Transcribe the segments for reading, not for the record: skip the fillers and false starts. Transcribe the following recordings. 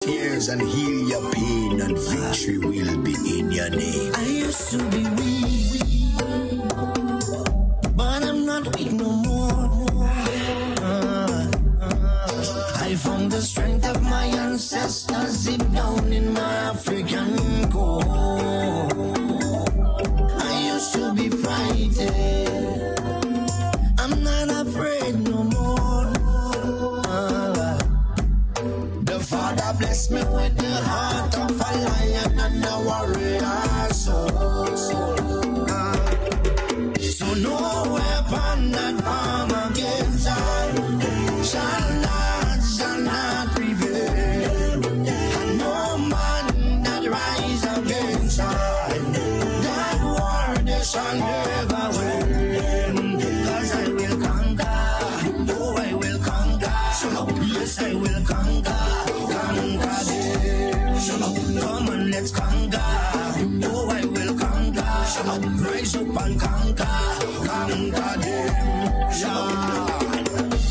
tears and heal your pain, and victory will be in your name. I used to be weak, but I'm not weak no more. I found the strength of my ancestors deep down in my African core. I used to be frightened, I'm not afraid no more. The Father blessed me with the heart of a lion and a warrior soul. So no weapon that form against I shall not prevail. And no man that rise against I, that war they shall never win. 'Cause I will conquer, oh I will conquer, yes I will conquer them. Come on, let's conquer, oh I will conquer, rise up and conquer them.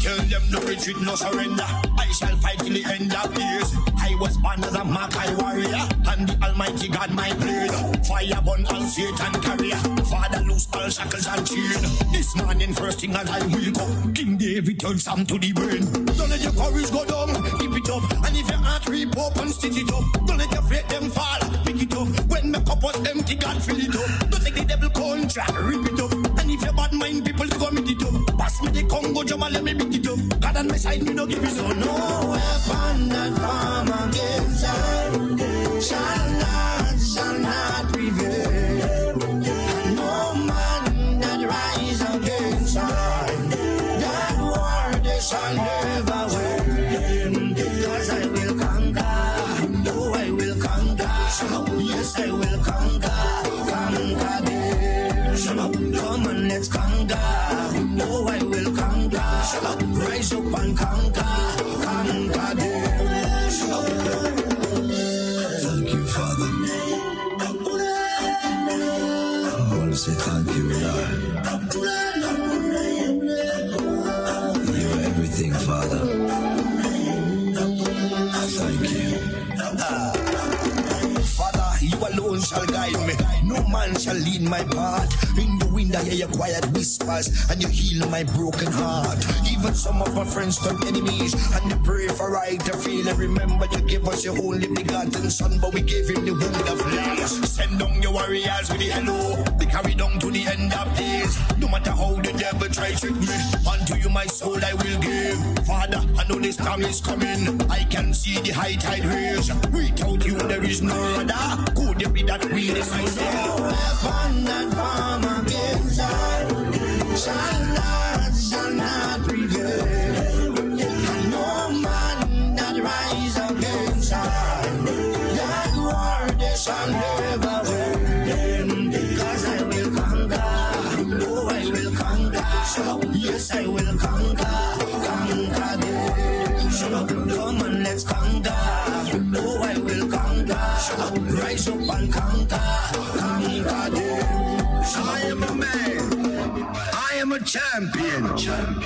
Tell them no retreat, no surrender. I shall fight till the end of days. I was born as a Makai warrior, and the Almighty God my blade. Fire burn all Satan carrier. Father loose all shackles and chain. This morning first thing as I wake up, King David turns Sam to the brain. Don't let your courage go down, keep it up. And if your heart rip up and stitch it up, don't let your faith them fall, pick it up. When my cup was empty, God fill it up. Don't take the devil contract, rip it up. And if your bad mind people to go meet it up, pass me the Congo drum and let me beat it up. God on my side, me no give it. So no weapon that form against I shall not prevail. No man that rise against I, that war they shall never win. 'Cause I will conquer, oh I will conquer, yes I will conquer them. Come on, let's conquer, oh I will conquer, rise up and conquer them. Thank you, Father. I want to say thank you, Lord. You're everything, Father. Thank you. Father, you alone shall guide me. No man shall lead my path. In the wind I hear your quiet whispers, and you heal my broken heart. Even some of my friends turn enemies, and they pray for right to feel. And remember you gave us your only begotten son, but we gave him the wound of love. Send down your warriors with the hello. They carry down to the end of days. No matter how the devil tries trick me, unto you my soul I will give. Father, I know this time is coming. I can see the high tide raise. Without you there is no other. Could you be that real myself? No weapon that form against I shall not prevail. And no man that rise against I, that war they shall never win. 'Cause I will conquer, oh I will conquer, yes I will conquer them. Come on, let's conquer, oh I will conquer, rise up and conquer them. I am a man, I am a champion,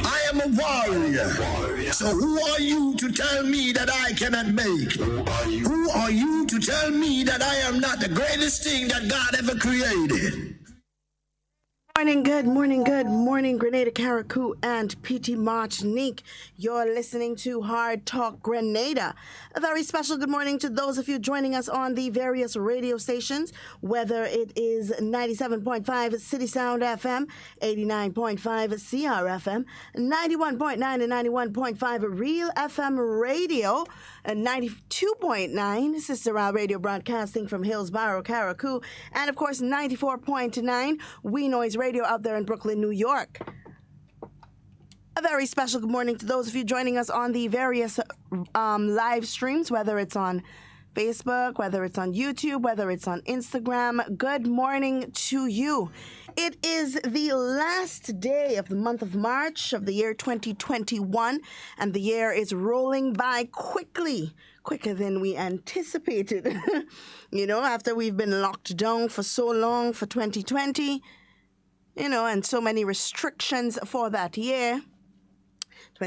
I am a warrior. So who are you to tell me that I cannot make? Who are you to tell me that I am not the greatest thing that God ever created? Good morning, Grenada, Carriacou, and PT Martinique. You're listening to Hard Talk Grenada. A very special good morning to those of you joining us on the various radio stations, whether it is 97.5 CitysoundFM, 89.5 CRFM, 91.9 and 91.5 RealFM Radio, and 92.9 Sister Radio broadcasting from Hillsborough, Carriacou, and of course 94.9 We Noise Radio out there in Brooklyn, New York. A very special good morning to those of you joining us on the various live streams, whether it's on Facebook, whether it's on YouTube, whether it's on Instagram. Good morning to you. It is the last day of the month of March of the year 2021, and the year is rolling by quickly, quicker than we anticipated. You know, after we've been locked down for so long for 2020, you know, and so many restrictions for that year.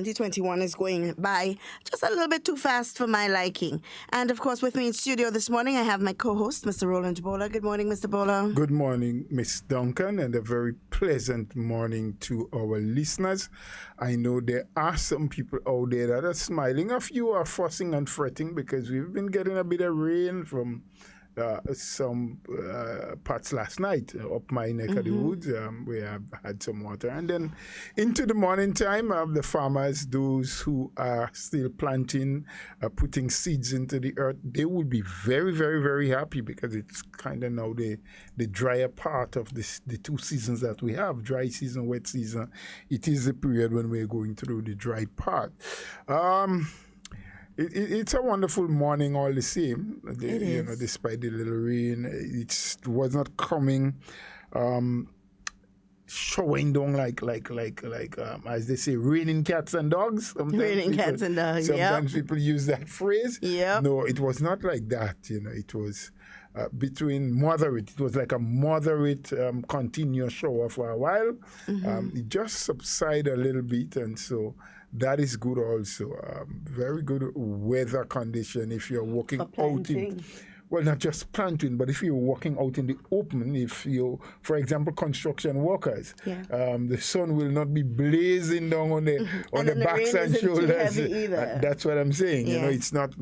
2021 is going by just a little bit too fast for my liking. And of course, with me in studio this morning, I have my co-host, Mr. Roland Bola. Good morning, Mr. Bola. Good morning, Miss Duncan, and a very pleasant morning to our listeners. I know there are some people out there that are smiling. A few are fussing and fretting because we've been getting a bit of rain from some parts last night up my neck of the woods where I've had some water. And then into the morning time, the farmers, those who are still planting, putting seeds into the earth, they will be very, very, very happy because it's kind of now the drier part of the two seasons that we have, dry season, wet season. It is the period when we're going through the dry part. It's a wonderful morning all the same. Despite the little rain, it was not coming, showing down like as they say, raining cats and dogs. Sometimes people use that phrase. Yeah. No, it was not like that. It was between moderate. It was like a moderate, continuous shower for a while. It just subsided a little bit, and so. That is good also. Very good weather condition if you're walking out in, well, not just planting, but if you're walking out in the open, if you, for example, construction workers, the sun will not be blazing down on the backs and shoulders. That's what I'm saying. Yeah. It's not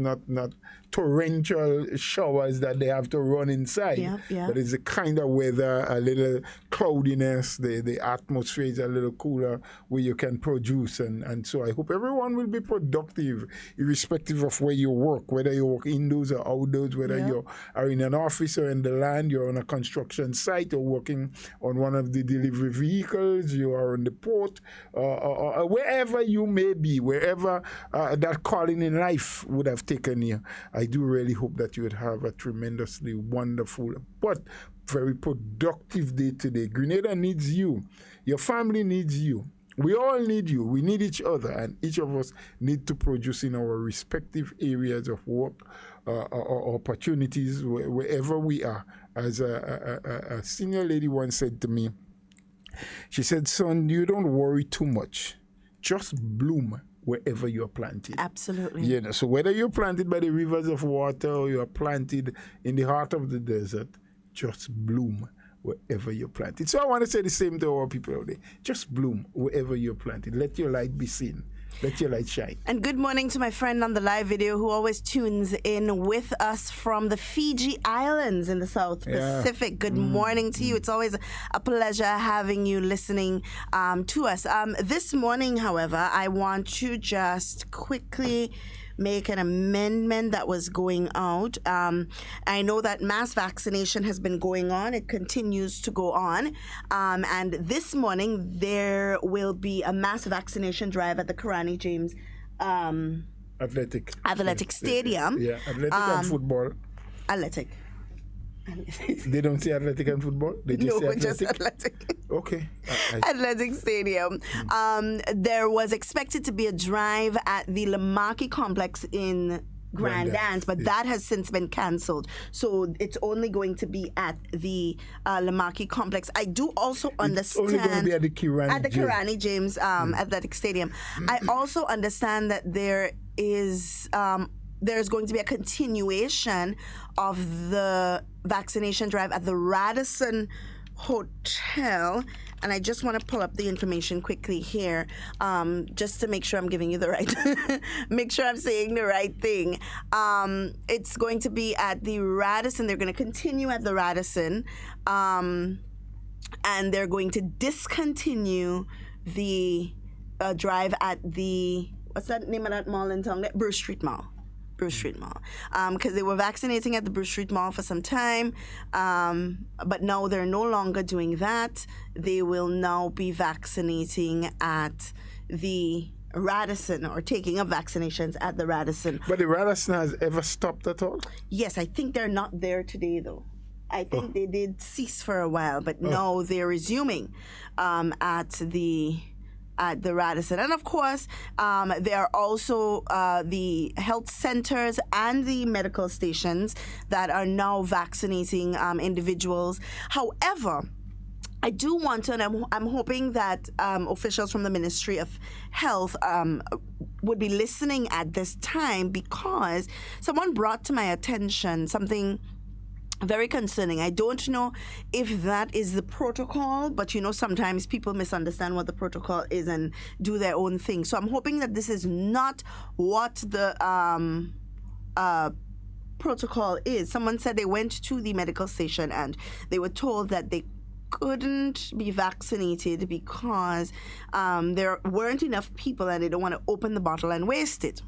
torrential showers that they have to run inside. But it's the kind of weather, a little cloudiness, the atmosphere is a little cooler where you can produce. And so I hope everyone will be productive, irrespective of where you work, whether you work indoors or outdoors, whether you are in an office or in the land, you're on a construction site or working on one of the delivery vehicles, you are on the port, or wherever you may be, wherever that calling in life would have taken you. I do really hope that you would have a tremendously wonderful but very productive day today. Grenada needs you. Your family needs you. We all need you. We need each other, and each of us need to produce in our respective areas of work or opportunities wherever we are. As a senior lady once said to me, she said, "Son, you don't worry too much. Just bloom wherever you're planted." Absolutely. So whether you're planted by the rivers of water or you're planted in the heart of the desert, just bloom wherever you're planted. So I want to say the same to our people out there. Just bloom wherever you're planted. Let your light be seen. Let your light shine. And good morning to my friend on the live video who always tunes in with us from the Fiji Islands in the South Pacific. Good morning to you. It's always a pleasure having you listening to us. This morning, however, I want to just quickly make an amendment that was going out. I know that mass vaccination has been going on. It continues to go on. And this morning, there will be a mass vaccination drive at the Grenadians Athletic Stadium. Yeah, athletic and football. Athletic. They don't say athletic and football? They just say athletic? Just athletic. Okay. Athletic Stadium. There was expected to be a drive at the Lamaki complex in Grenadians, but that has since been cancelled. So it's only going to be at the Lamaki complex. I do also understand... It's only going to be at the Kirani James Athletic Stadium. I also understand that there's going to be a continuation of the vaccination drive at the Radisson Hotel. And I just want to pull up the information quickly here, just to make sure I'm giving you the right, make sure I'm saying the right thing. It's going to be at the Radisson. They're going to continue at the Radisson, and they're going to discontinue the drive at the, what's that name of that mall in town? Bruce Street Mall. Because they were vaccinating at the Bruce Street Mall for some time, but now they're no longer doing that. They will now be vaccinating at the Radisson, or taking up vaccinations at the Radisson. But the Radisson has ever stopped at all? Yes, I think they're not there today though. I think they did cease for a while, but now they're resuming at the Radisson. And of course, there are also the health centers and the medical stations that are now vaccinating individuals. However, I do want to, and I'm hoping that officials from the Ministry of Health would be listening at this time, because someone brought to my attention something very concerning. I don't know if that is the protocol, but sometimes people misunderstand what the protocol is and do their own thing. So I'm hoping that this is not what the protocol is. Someone said they went to the medical station and they were told that they couldn't be vaccinated because there weren't enough people and they don't want to open the bottle and waste it.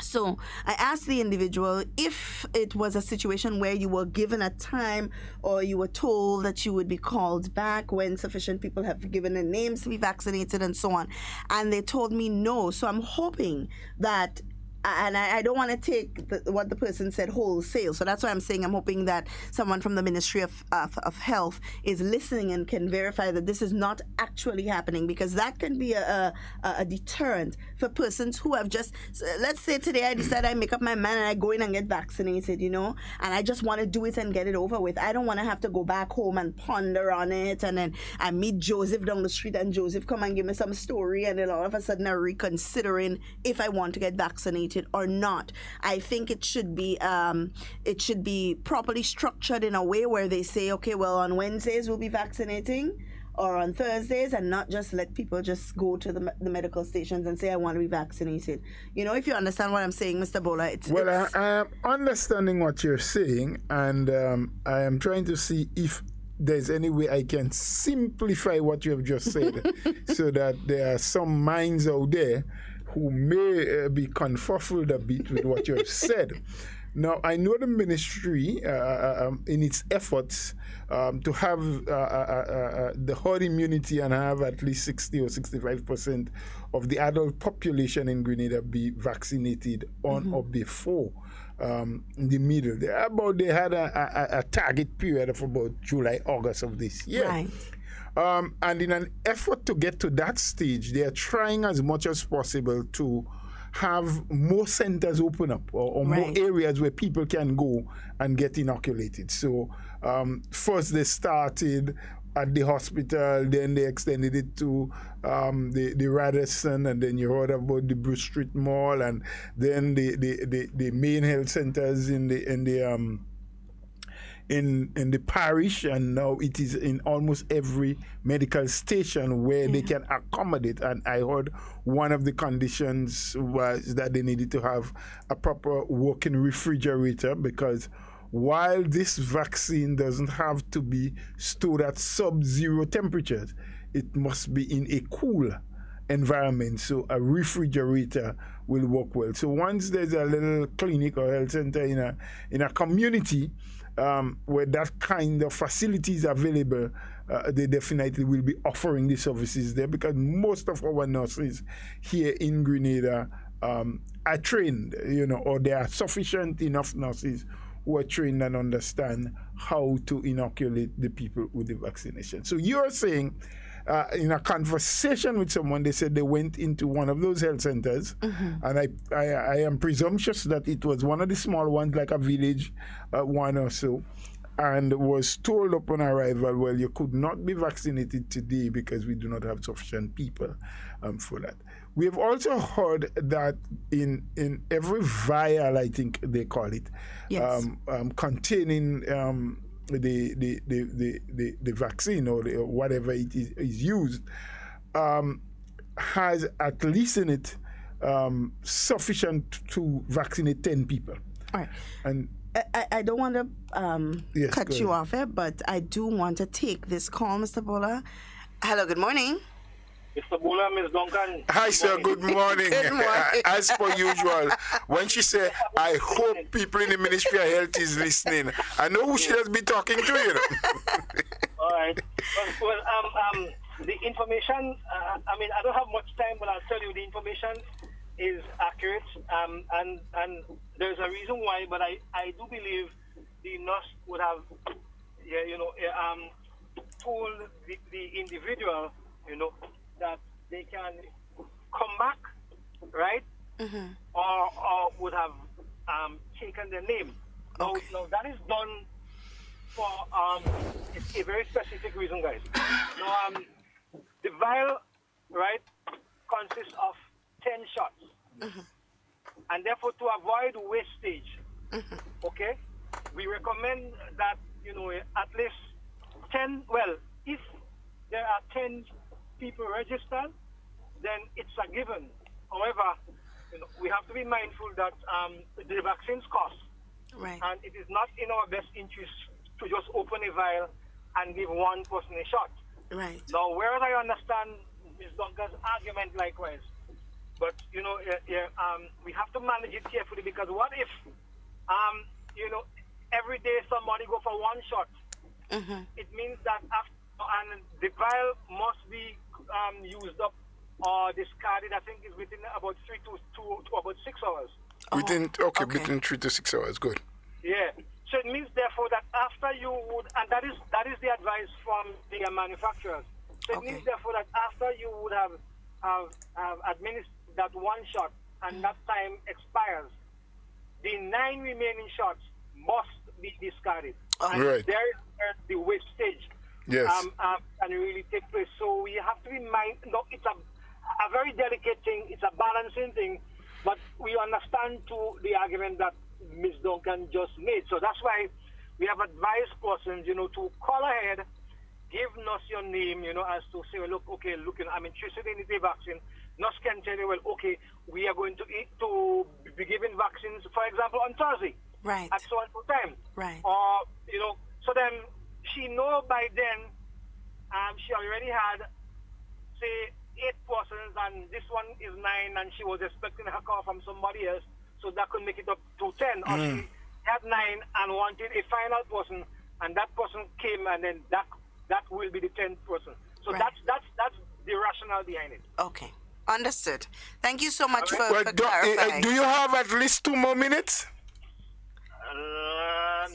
So I asked the individual if it was a situation where you were given a time or you were told that you would be called back when sufficient people have given their names to be vaccinated and so on. And they told me no. So I'm hoping that, and I don't want to take what the person said wholesale. So that's why I'm saying I'm hoping that someone from the Ministry of Health is listening and can verify that this is not actually happening, because that can be a deterrent for persons who have just, let's say today I decide I make up my mind and I go in and get vaccinated, and I just want to do it and get it over with. I don't want to have to go back home and ponder on it, and then I meet Joseph down the street and Joseph come and give me some story, and then all of a sudden I'm reconsidering if I want to get vaccinated or not. I think it should be properly structured in a way where they say, okay, well, on Wednesdays we'll be vaccinating, or on Thursdays, and not just let people just go to the medical stations and say, I want to be vaccinated. If you understand what I'm saying, Mr. Bola. I am understanding what you're saying, and I am trying to see if there's any way I can simplify what you have just said so that there are some minds out there who may be confuffled a bit with what you have said. Now, I know the ministry, in its efforts to have the herd immunity and have at least 60 or 65% of the adult population in Grenada be vaccinated on or before the middle. They had a target period of about July, August of this year. Right. And in an effort to get to that stage, they are trying as much as possible to have more centers open up or more areas where people can go and get inoculated. So first they started at the hospital, then they extended it to the Radisson, and then you heard about the Bruce Street Mall, and then the main health centers in the parish, and now it is in almost every medical station where they can accommodate. And I heard one of the conditions was that they needed to have a proper working refrigerator, because while this vaccine doesn't have to be stored at sub-zero temperatures, it must be in a cool environment, so a refrigerator will work well. So once there's a little clinic or health center in a community where that kind of facility is available, they definitely will be offering the services there, because most of our nurses here in Grenada are trained, or there are sufficient enough nurses who are trained and understand how to inoculate the people with the vaccination. So you're saying in a conversation with someone, they said they went into one of those health centers, and I am presumptuous that it was one of the small ones, like a village one or so, and was told upon arrival, well, you could not be vaccinated today because we do not have sufficient people for that. We have also heard that in every vial, I think they call it, containing the vaccine or whatever it is used, has at least in it sufficient to vaccinate 10 people. All right. And I don't want to cut you off here, but I do want to take this call, Mr. Bola. Hello, good morning. Mr. Bola, Ms. Duncan. Hi, sir. Good morning. Good morning. As per usual, when she said, I hope people in the Ministry of Health is listening, I know who she has been talking to, All right. Well, the information, I don't have much time, but I'll tell you the information is accurate. And there's a reason why, but I do believe the nurse would have, told the individual, that they can come back, right? Or would have taken their name. Okay. Now that is done for a very specific reason, guys. Now, the vial, right, consists of 10 shots. And therefore, to avoid wastage, okay, we recommend that, at least 10, well, if there are 10 people registered, then it's a given. However, we have to be mindful that the vaccines cost. Right. And it is not in our best interest to just open a vial and give one person a shot. Right. Now, whereas I understand Ms. Duncan's argument likewise, but, we have to manage it carefully, because what if, every day somebody go for one shot? It means that and the vial must be used up or discarded, I think, is within about 3 to about 6 hours. Between 3 to 6 hours, good. Yeah. So it means, therefore, that after you would, and that is the advice from the manufacturers. So it means, therefore, that after you would have administered that one shot and that time expires, the 9 remaining shots must be discarded. Right. There is where the wastage can really take place. So we have to be mindful. No, it's a very delicate thing. It's a balancing thing. But we understand to the argument that Ms. Duncan just made. So that's why we have advised persons, to call ahead, give us your name, as to say, well, look, I'm interested in the vaccine. NUS can tell you, well, okay, we are going to be giving vaccines, for example, on Thursday. Right. At so and so time. Right. Or, so then she know by then, she already had, say, 8 persons, and this one is 9, and she was expecting a call from somebody else, so that could make it up to 10. Or she had 9 and wanted a final person, and that person came, and then that will be the 10th person. So that's the rationale behind it. Okay. Understood. Thank you so much for clarifying. Do you have at least 2 more minutes?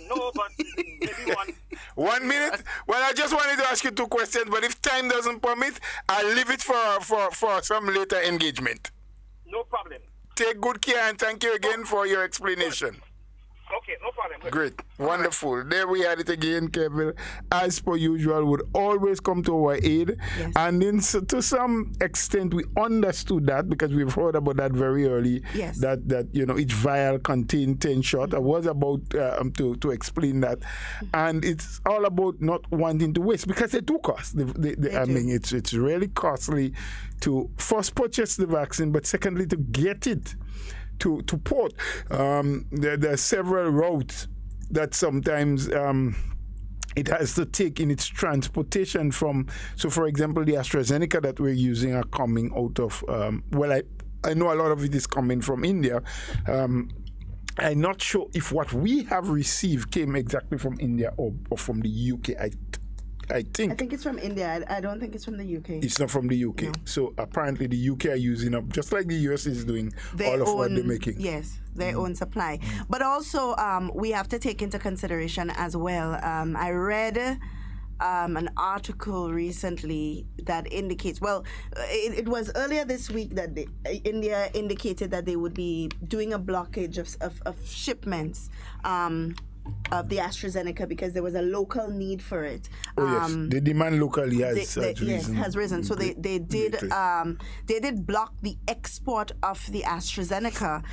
No, but maybe one. 1 minute? Well, I just wanted to ask you 2 questions, but if time doesn't permit, I'll leave it for some later engagement. No problem. Take good care, and thank you again for your explanation. Okay, no problem. Great. Wonderful. There we had it again, Kevin. As per usual, would always come to our aid. Yes. And then to some extent, we understood that because we've heard about that very early. Yes. That each vial contained 10 shots. I was about to explain that. And it's all about not wanting to waste because they do cost. I mean, it's really costly to first purchase the vaccine, but secondly, to get it to port. There are several routes that sometimes it has to take in its transportation from. So, for example, the AstraZeneca that we're using are coming out of, I know a lot of it is coming from India. I'm not sure if what we have received came exactly from India or from the UK. I think it's from India. I don't think it's from the UK. It's not from the UK. No. So apparently the UK are using up, just like the US is doing, all of what they're making. Yes, their own supply. But also we have to take into consideration as well. I read an article recently that indicates, it was earlier this week that India indicated that they would be doing a blockage of shipments of the AstraZeneca because there was a local need for it. Yes, the demand locally has risen. Yes, has risen. So they did block the export of the AstraZeneca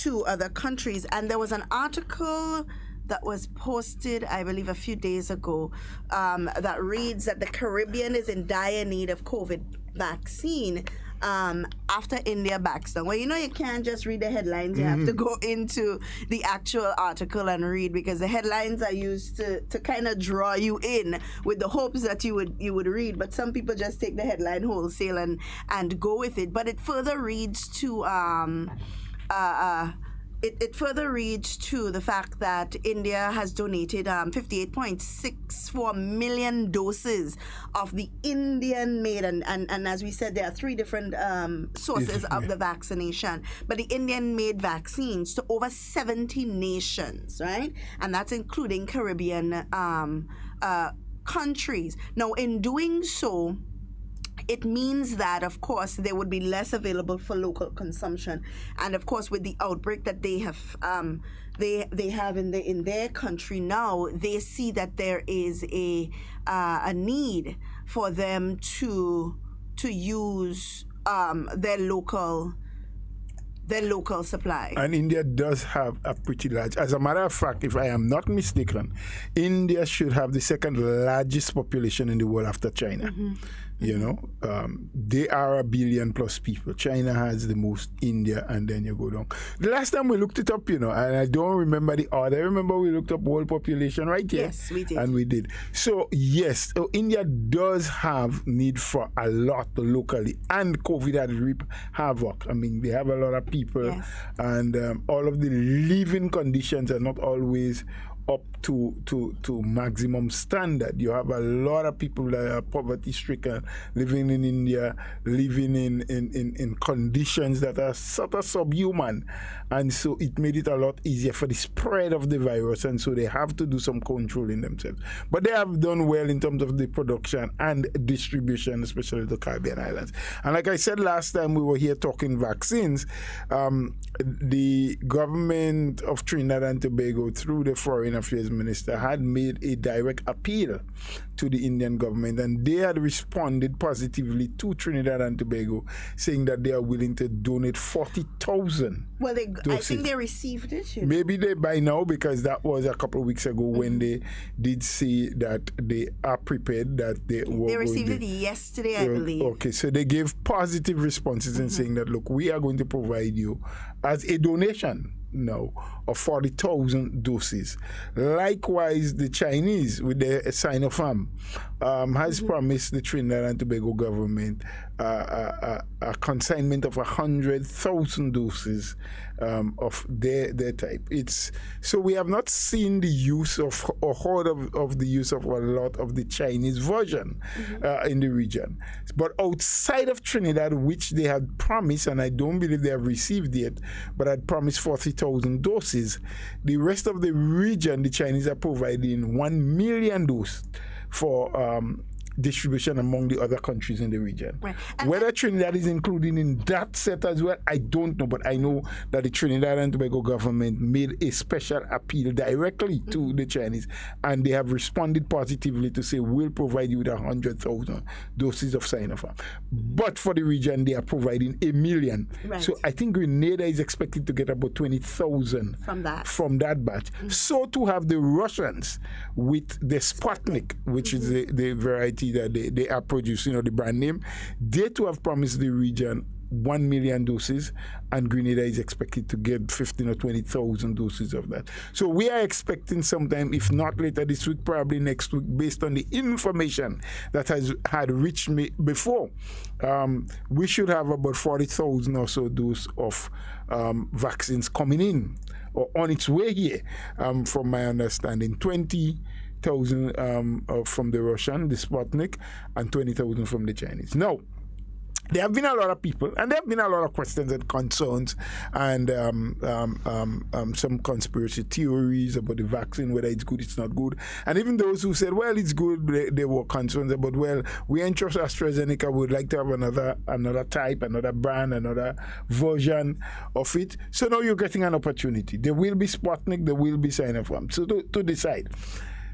to other countries. And there was an article that was posted, I believe, a few days ago that reads that the Caribbean is in dire need of COVID vaccine after India backs down. Well, you can't just read the headlines. You have to go into the actual article and read because the headlines are used to kind of draw you in with the hopes that you would read. But some people just take the headline wholesale and go with it. But it further reads to It further reads to the fact that India has donated 58.64 million doses of the Indian-made, and as we said, there are 3 different sources of the vaccination, but the Indian-made vaccines to over 70 nations, right? And that's including Caribbean countries. Now, in doing so, it means that, of course, there would be less available for local consumption. And, of course, with the outbreak that they have they have in their country now, they see that there is a need for them to use their local supply. And India does have a pretty large. As a matter of fact, if I am not mistaken, India should have the second largest population in the world after China. You know, they are 1 billion plus people. China has the most, India, and then you go down. The last time we looked it up, you know, and I don't remember the order. I remember we looked up world population, right? Yes, we did. And we did. So, yes, so India does have need for a lot locally. And COVID had reaped havoc. I mean, they have a lot of people. Yes. And all of the living conditions are not always up to maximum standard. You have a lot of people that are poverty stricken living in India, living in conditions that are sort of subhuman, and so it made it a lot easier for the spread of the virus, and so they have to do some controlling themselves. But they have done well in terms of the production and distribution, especially the Caribbean islands. And like I said last time we were here talking vaccines, the government of Trinidad and Tobago, through the Foreign Affairs Minister, had made a direct appeal to the Indian government, and they had responded positively to Trinidad and Tobago, saying that they are willing to donate 40,000 Well, doses. I think they received it. You know? Maybe they by now, because that was a couple of weeks ago when they did say that they are prepared, that they were They received going it yesterday, I believe. Okay, so they gave positive responses in saying that, look, we are going to provide you as a donation now of 40,000 doses. Likewise, the Chinese with their CitysoundFM has promised the Trinidad and Tobago government a consignment of 100,000 doses of their type. So we have not seen the use of or heard of the use of a lot of the Chinese version in the region. But outside of Trinidad, which they had promised, and I don't believe they have received yet, but had promised 40,000 doses, the rest of the region, the Chinese are providing 1 million doses for distribution among the other countries in the region. Right. Whether Trinidad is included in that set as well, I don't know, but I know that the Trinidad and Tobago government made a special appeal directly to the Chinese, and they have responded positively to say, we'll provide you with 100,000 doses of CitysoundFM. But for the region, they are providing 1 million. Right. So I think Grenada is expected to get about 20,000 from that batch. So to have the Russians with the Sputnik, which is the variety that they are producing, the brand name, they too have promised the region 1 million doses, and Grenada is expected to get 15 or 20,000 doses of that. So we are expecting sometime, if not later this week, probably next week, based on the information that had reached me before, we should have about 40,000 or so doses of vaccines coming in or on its way here, from my understanding. 20,000 from the Russian, the Sputnik, and 20,000 from the Chinese. Now, there have been a lot of people, and there have been a lot of questions and concerns, and some conspiracy theories about the vaccine, whether it's good, it's not good. And even those who said, well, it's good, they were concerned about, well, we entrust AstraZeneca, would like to have another type, another brand, another version of it. So now you're getting an opportunity. There will be Sputnik, there will be CitysoundFM. So to decide.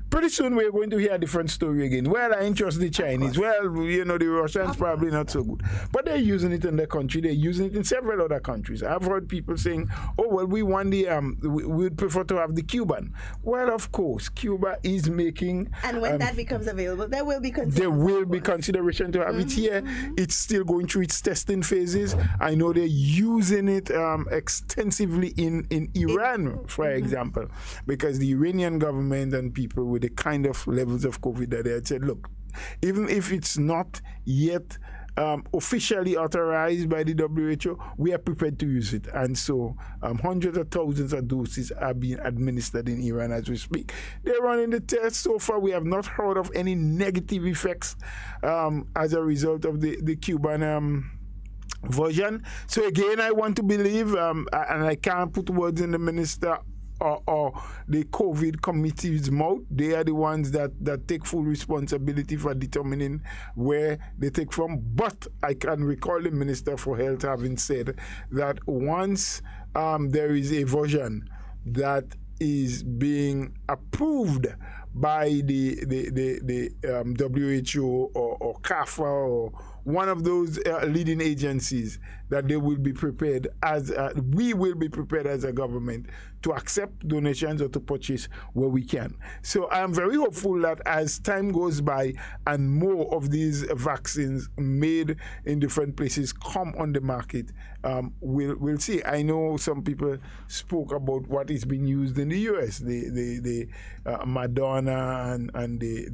Pretty soon we're going to hear a different story again. Well, I entrust the Chinese. Well, the Russians probably not so good. But they're using it in their country. They're using it in several other countries. I've heard people saying, oh, well, we want we would prefer to have the Cuban. Well, of course, Cuba is making... And when that becomes available, there will be consideration to have it here. It's still going through its testing phases. I know they're using it extensively in Iran, for example, because the Iranian government and people with the kind of levels of COVID that they had said, look, even if it's not yet officially authorized by the WHO, we are prepared to use it. And so hundreds of thousands of doses are being administered in Iran as we speak. They're running the tests. So far, we have not heard of any negative effects as a result of the Cuban version. So again, I want to believe, and I can't put words in the minister or the COVID committee's mouth. They are the ones that take full responsibility for determining where they take from. But I can recall the Minister for Health having said that once there is a version that is being approved by the WHO or CAFA or one of those leading agencies, that they will be prepared as we will be prepared as a government to accept donations or to purchase where we can. So I'm very hopeful that as time goes by and more of these vaccines made in different places come on the market, we'll see. I know some people spoke about what is being used in the US, the Moderna and the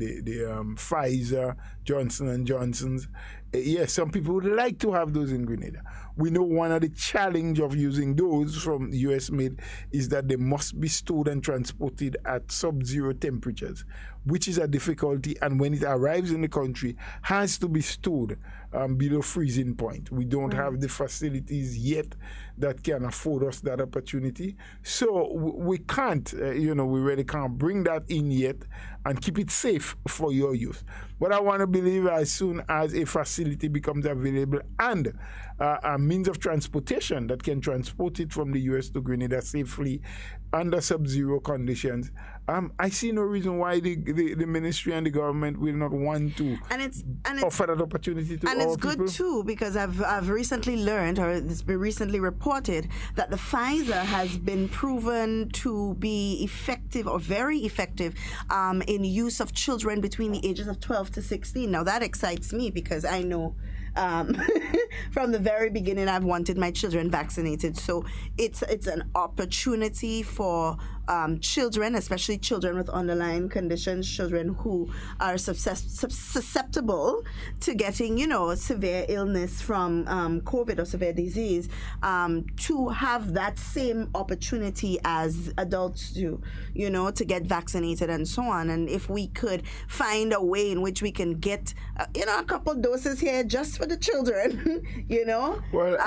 Pfizer, Johnson & Johnson's. Yes, some people would like to have those in Grenada. We know one of the challenge of using those from US made is that they must be stored and transported at sub-zero temperatures, which is a difficulty, and when it arrives in the country, has to be stored below freezing point. We don't have the facilities yet that can afford us that opportunity. So we can't, we really can't bring that in yet and keep it safe for your use. But I want to believe as soon as a facility becomes available and a means of transportation that can transport it from the US to Grenada safely under sub-zero conditions, I see no reason why the ministry and the government will not want to offer that opportunity to all people. And it's good too, because I've recently learned, or it's been recently reported, that the Pfizer has been proven to be effective or very effective in use of children between the ages of 12 to 16. Now that excites me because I know from the very beginning I've wanted my children vaccinated. So it's an opportunity for children, especially children with underlying conditions, children who are susceptible to getting, severe illness from COVID or severe disease, to have that same opportunity as adults do, to get vaccinated and so on. And if we could find a way in which we can get, a couple doses here just for the children, Well,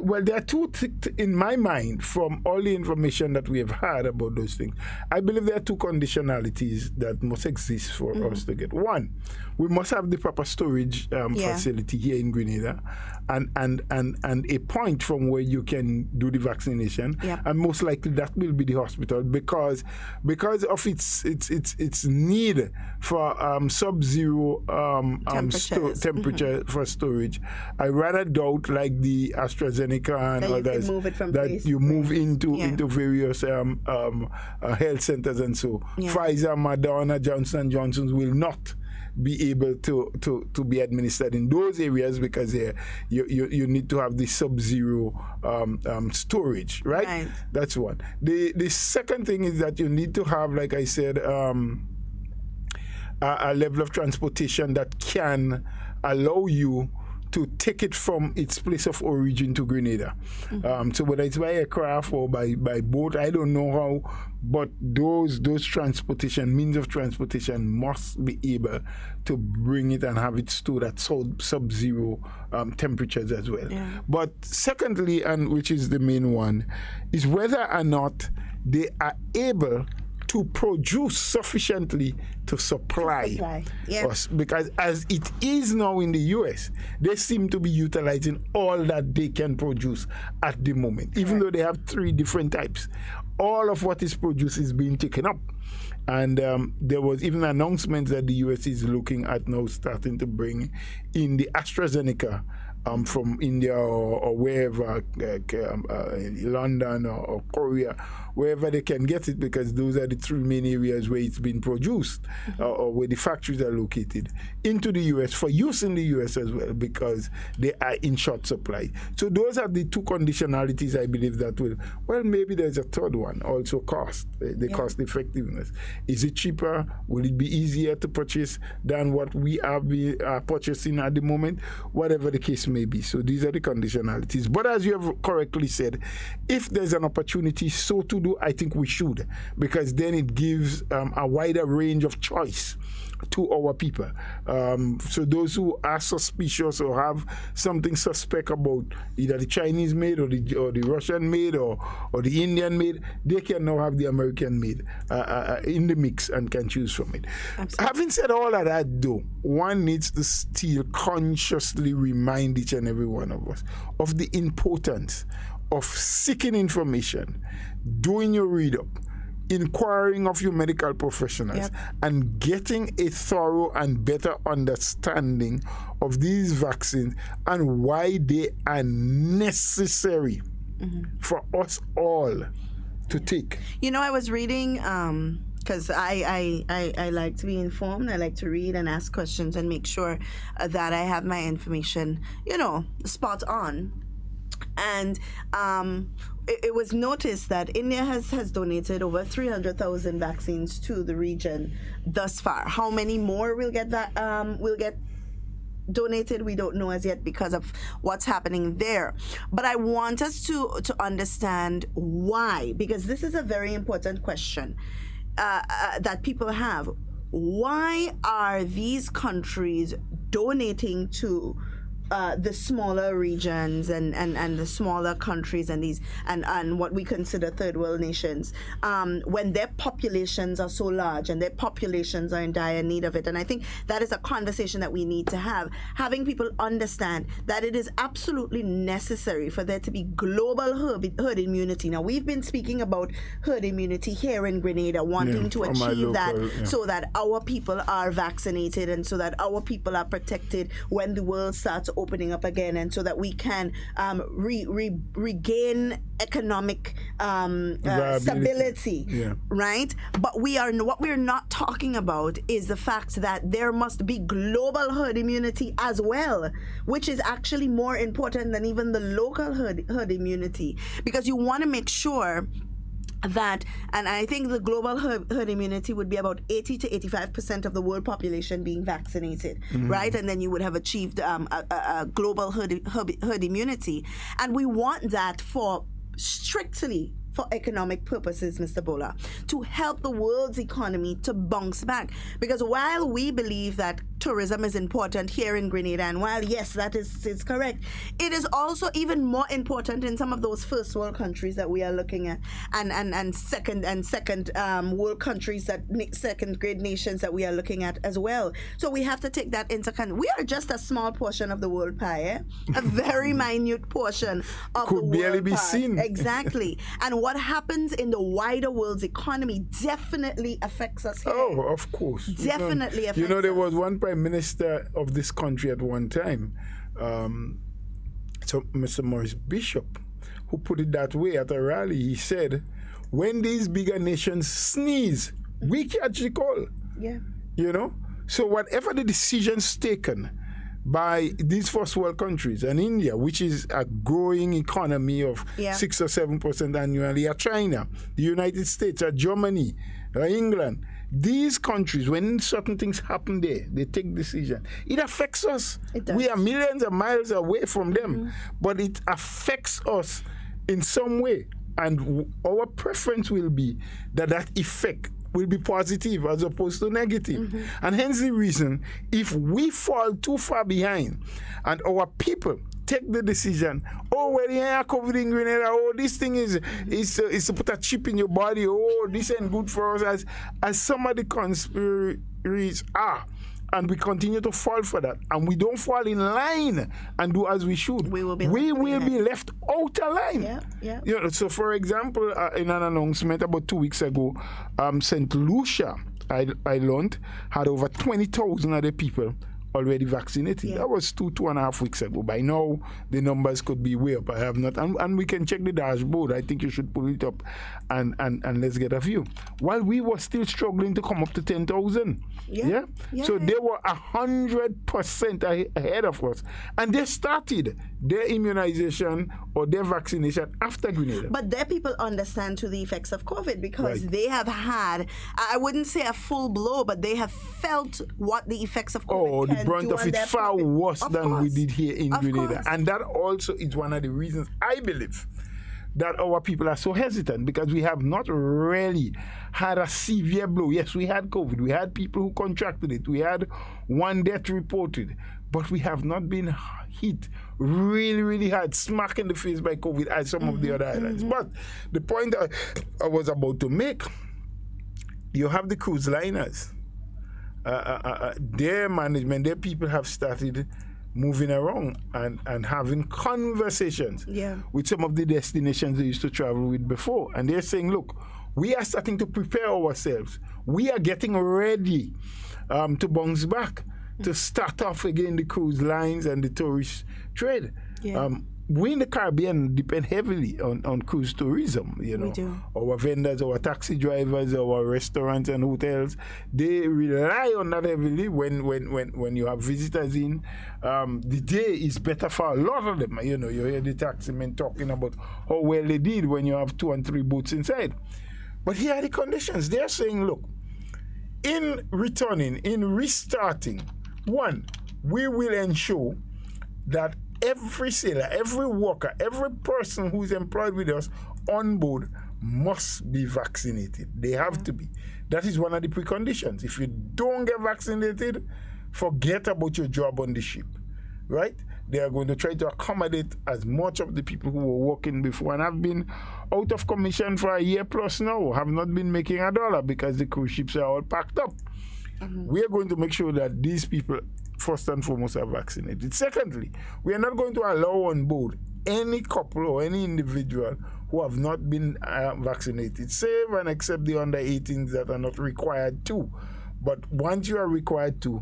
well, there are two in my mind from all the information that we have had about those things. I believe there are two conditionalities that must exist for us to get. One, we must have the proper storage facility here in Grenada, and a point from where you can do the vaccination. Yep. And most likely that will be the hospital because of its need for sub-zero temperature for storage. I rather doubt, like the AstraZeneca and others, you move into various health centers and so. Pfizer, Moderna, Johnson & Johnson's will not be able to be administered in those areas because you need to have the sub-zero storage, right? That's one. The second thing is that you need to have, like I said, a level of transportation that can allow you to take it from its place of origin to Grenada. So whether it's by aircraft or by boat, I don't know how, but those transportation, means of transportation must be able to bring it and have it stored at sub-zero temperatures as well. But secondly, and which is the main one, is whether or not they are able to produce sufficiently to supply us. Because as it is now in the US, they seem to be utilizing all that they can produce at the moment. Even though they have 3 different types, all of what is produced is being taken up. And there was even announcements that the US is looking at now starting to bring in the AstraZeneca from India or wherever, London or Korea, wherever they can get it, because those are the 3 main areas where it's been produced or where the factories are located, into the US for use in the US as well, because they are in short supply. So those are the 2 conditionalities I believe that will, well, maybe there's a third one, also cost, the cost effectiveness. Is it cheaper? Will it be easier to purchase than what we are purchasing at the moment? Whatever the case may be. So these are the conditionalities. But as you have correctly said, if there's an opportunity so to do, I think we should, because then it gives a wider range of choice to our people. So those who are suspicious or have something suspect about either the Chinese made or the Russian made or the Indian made, they can now have the American made in the mix and can choose from it. Absolutely. Having said all of that, though, one needs to still consciously remind each and every one of us of the importance of seeking information, doing your read up, inquiring of your medical professionals, and getting a thorough and better understanding of these vaccines and why they are necessary for us all to take. You know, I was reading, because I like to be informed. I like to read and ask questions and make sure that I have my information, spot on. And it was noticed that India has donated over 300,000 vaccines to the region thus far. How many more will get donated, we don't know as yet because of what's happening there. But I want us to understand why, because this is a very important question that people have. Why are these countries donating to the smaller regions and the smaller countries and what we consider third world nations when their populations are so large and their populations are in dire need of it? And I think that is a conversation that we need to have, having people understand that it is absolutely necessary for there to be global herd immunity. Now, we've been speaking about herd immunity here in Grenada, wanting to achieve that so that our people are vaccinated and so that our people are protected when the world starts opening up again, and so that we can regain economic stability, right? But what we're not talking about is the fact that there must be global herd immunity as well, which is actually more important than even the local herd immunity, because you want to make sure that, and I think the global herd immunity would be about 80 to 85% of the world population being vaccinated, right? And then you would have achieved a global herd immunity. And we want that strictly for economic purposes, Mr. Bola, to help the world's economy to bounce back. Because while we believe that tourism is important here in Grenada, and while, yes, that is correct, it is also even more important in some of those first world countries that we are looking at, and second world countries, second grade nations that we are looking at as well. So we have to take that into account. We are just a small portion of the world pie, a very minute portion of the world pie. Could barely be seen. Exactly. And what happens in the wider world's economy definitely affects us here. Oh, of course. Definitely affects us. There was one prime minister of this country at one time, Mr. Maurice Bishop, who put it that way at a rally. He said, when these bigger nations sneeze, we catch the cold. Yeah. So whatever the decisions taken by these first world countries, and India, which is a growing economy of 6 or 7% annually, or China, the United States, or Germany, or England, these countries, when certain things happen there, they take decision. It affects us. It does. We are millions of miles away from them, but it affects us in some way. And our preference will be that effect will be positive as opposed to negative. And hence the reason, if we fall too far behind and our people take the decision, well, yeah, COVID in Grenada, this thing is to put a chip in your body, this ain't good for us, as some of the conspiracies are. And we continue to fall for that, and we don't fall in line and do as we should, we will be left out of line. So, for example, in an announcement about 2 weeks ago, St. Lucia, I learned, had over 20,000 other people already vaccinated. That was 2.5 weeks ago. By now, the numbers could be way up. I have not, and we can check the dashboard. I think you should pull it up and let's get a view. While we were still struggling to come up to 10,000. So they were 100% ahead of us. And they started their immunization or their vaccination after Grenada. But their people understand to the effects of COVID because they have had, I wouldn't say a full blow, but they have felt what the effects of COVID the brunt of it far worse than we did here in Grenada. And that also is one of the reasons I believe that our people are so hesitant, because we have not really had a severe blow. Yes, we had COVID. We had people who contracted it. We had one death reported. But we have not been hit really, really hard, smack in the face by COVID as some of the other islands. But the point I was about to make, you have the cruise liners. Their management, their people have started moving around and having conversations with some of the destinations they used to travel with before. And they're saying, look, we are starting to prepare ourselves. We are getting ready to bounce back, to start off again the cruise lines and the tourist trade. We in the Caribbean depend heavily on cruise tourism. You know, we do. Our vendors, our taxi drivers, our restaurants and hotels, they rely on that heavily. When you have visitors in, the day is better for a lot of them. You know, you hear the taximen talking about how well they did when you have 2 and 3 boats inside. But here are the conditions. They're saying, look, in returning, in restarting, one, we will ensure that every sailor, every worker, every person who is employed with us on board must be vaccinated. They have to be. That is one of the preconditions. If you don't get vaccinated, forget about your job on the ship, right? They are going to try to accommodate as much of the people who were working before. And I've been out of commission for a year plus now, have not been making a dollar because the cruise ships are all packed up. We are going to make sure that these people, first and foremost, are vaccinated. Secondly, we are not going to allow on board any couple or any individual who have not been vaccinated, save and except the under 18s that are not required to. But once you are required to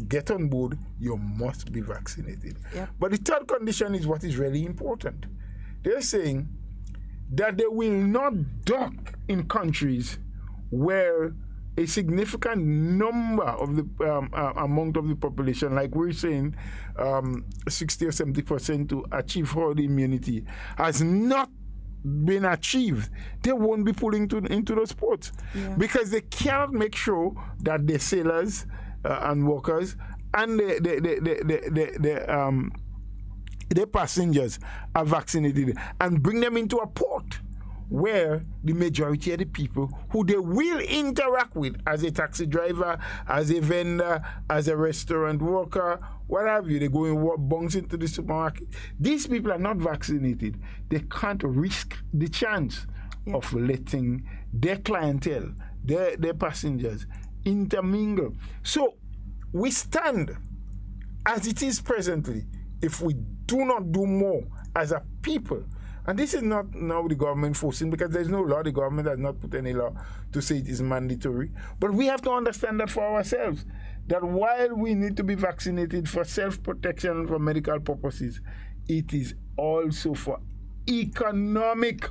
get on board, you must be vaccinated. But the third condition is what is really important. They're saying that they will not dock in countries where a significant number of the amount of the population, like we're saying, 60 or 70% to achieve herd immunity, has not been achieved. They won't be pulling into those ports because they cannot make sure that the sailors and workers and the passengers are vaccinated and bring them into a port where the majority of the people who they will interact with as a taxi driver, as a vendor, as a restaurant worker, what have you, they go and bounce into the supermarket. These people are not vaccinated. They can't risk the chance of letting their clientele, their passengers, intermingle. So we stand as it is presently if we do not do more as a people. And this is not now the government forcing, because there's no law. The government has not put any law to say it is mandatory. But we have to understand that for ourselves, that while we need to be vaccinated for self-protection and for medical purposes, it is also for economic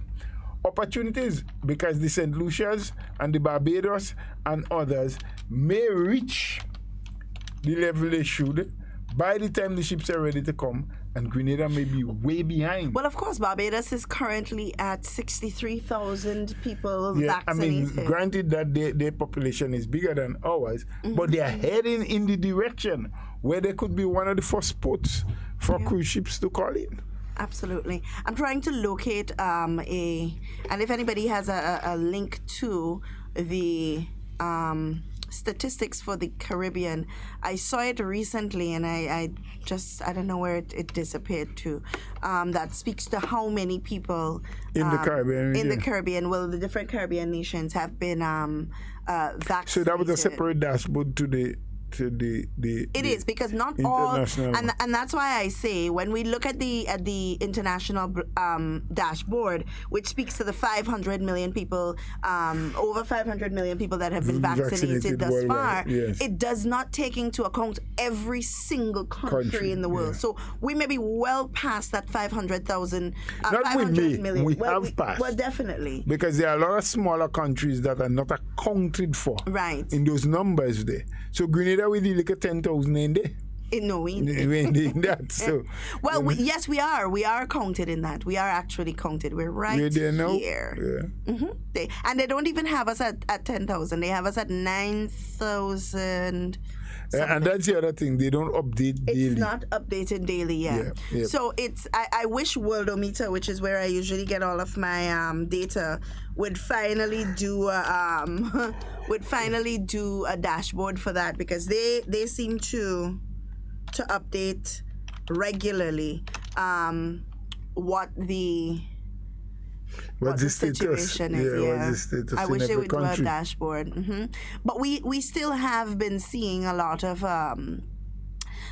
opportunities, because the St. Lucia's and the Barbados and others may reach the level they should by the time the ships are ready to come, and Grenada may be way behind. Well, of course, Barbados is currently at 63,000 people vaccinated. I mean, granted that their population is bigger than ours, but they are heading in the direction where they could be one of the first ports for cruise ships to call in. Absolutely. I'm trying to locate and if anybody has a link to the statistics for the Caribbean. I saw it recently and I don't know where it disappeared to. That speaks to how many people in the Caribbean. In the Caribbean, well, the different Caribbean nations have been vaccinated. So that was a separate dashboard to the it is, because not all, and that's why I say when we look at the international dashboard, which speaks to the 500 million people, over 500 million people that have been vaccinated thus far, it does not take into account every single country in the world. So we may be well past that 500,000, 500 million. We have passed. Well, definitely. Because there are a lot of smaller countries that are not accounted for in those numbers there. So Grenada, we did like a 10,000 in there. No, we ain't doing that. So, well, yes, we are. We are counted in that. We are actually counted. We're right there now? here. Yeah. And they don't even have us at 10,000. They have us at 9,000. And that's the other thing. They don't update daily. It's not updated daily yet. Yeah. So it's. I wish Worldometer, which is where I usually get all of my data, would finally do a dashboard for that, because they seem to update regularly what the situation is. What's the status I wish they would country. do a dashboard. But we still have been seeing a lot of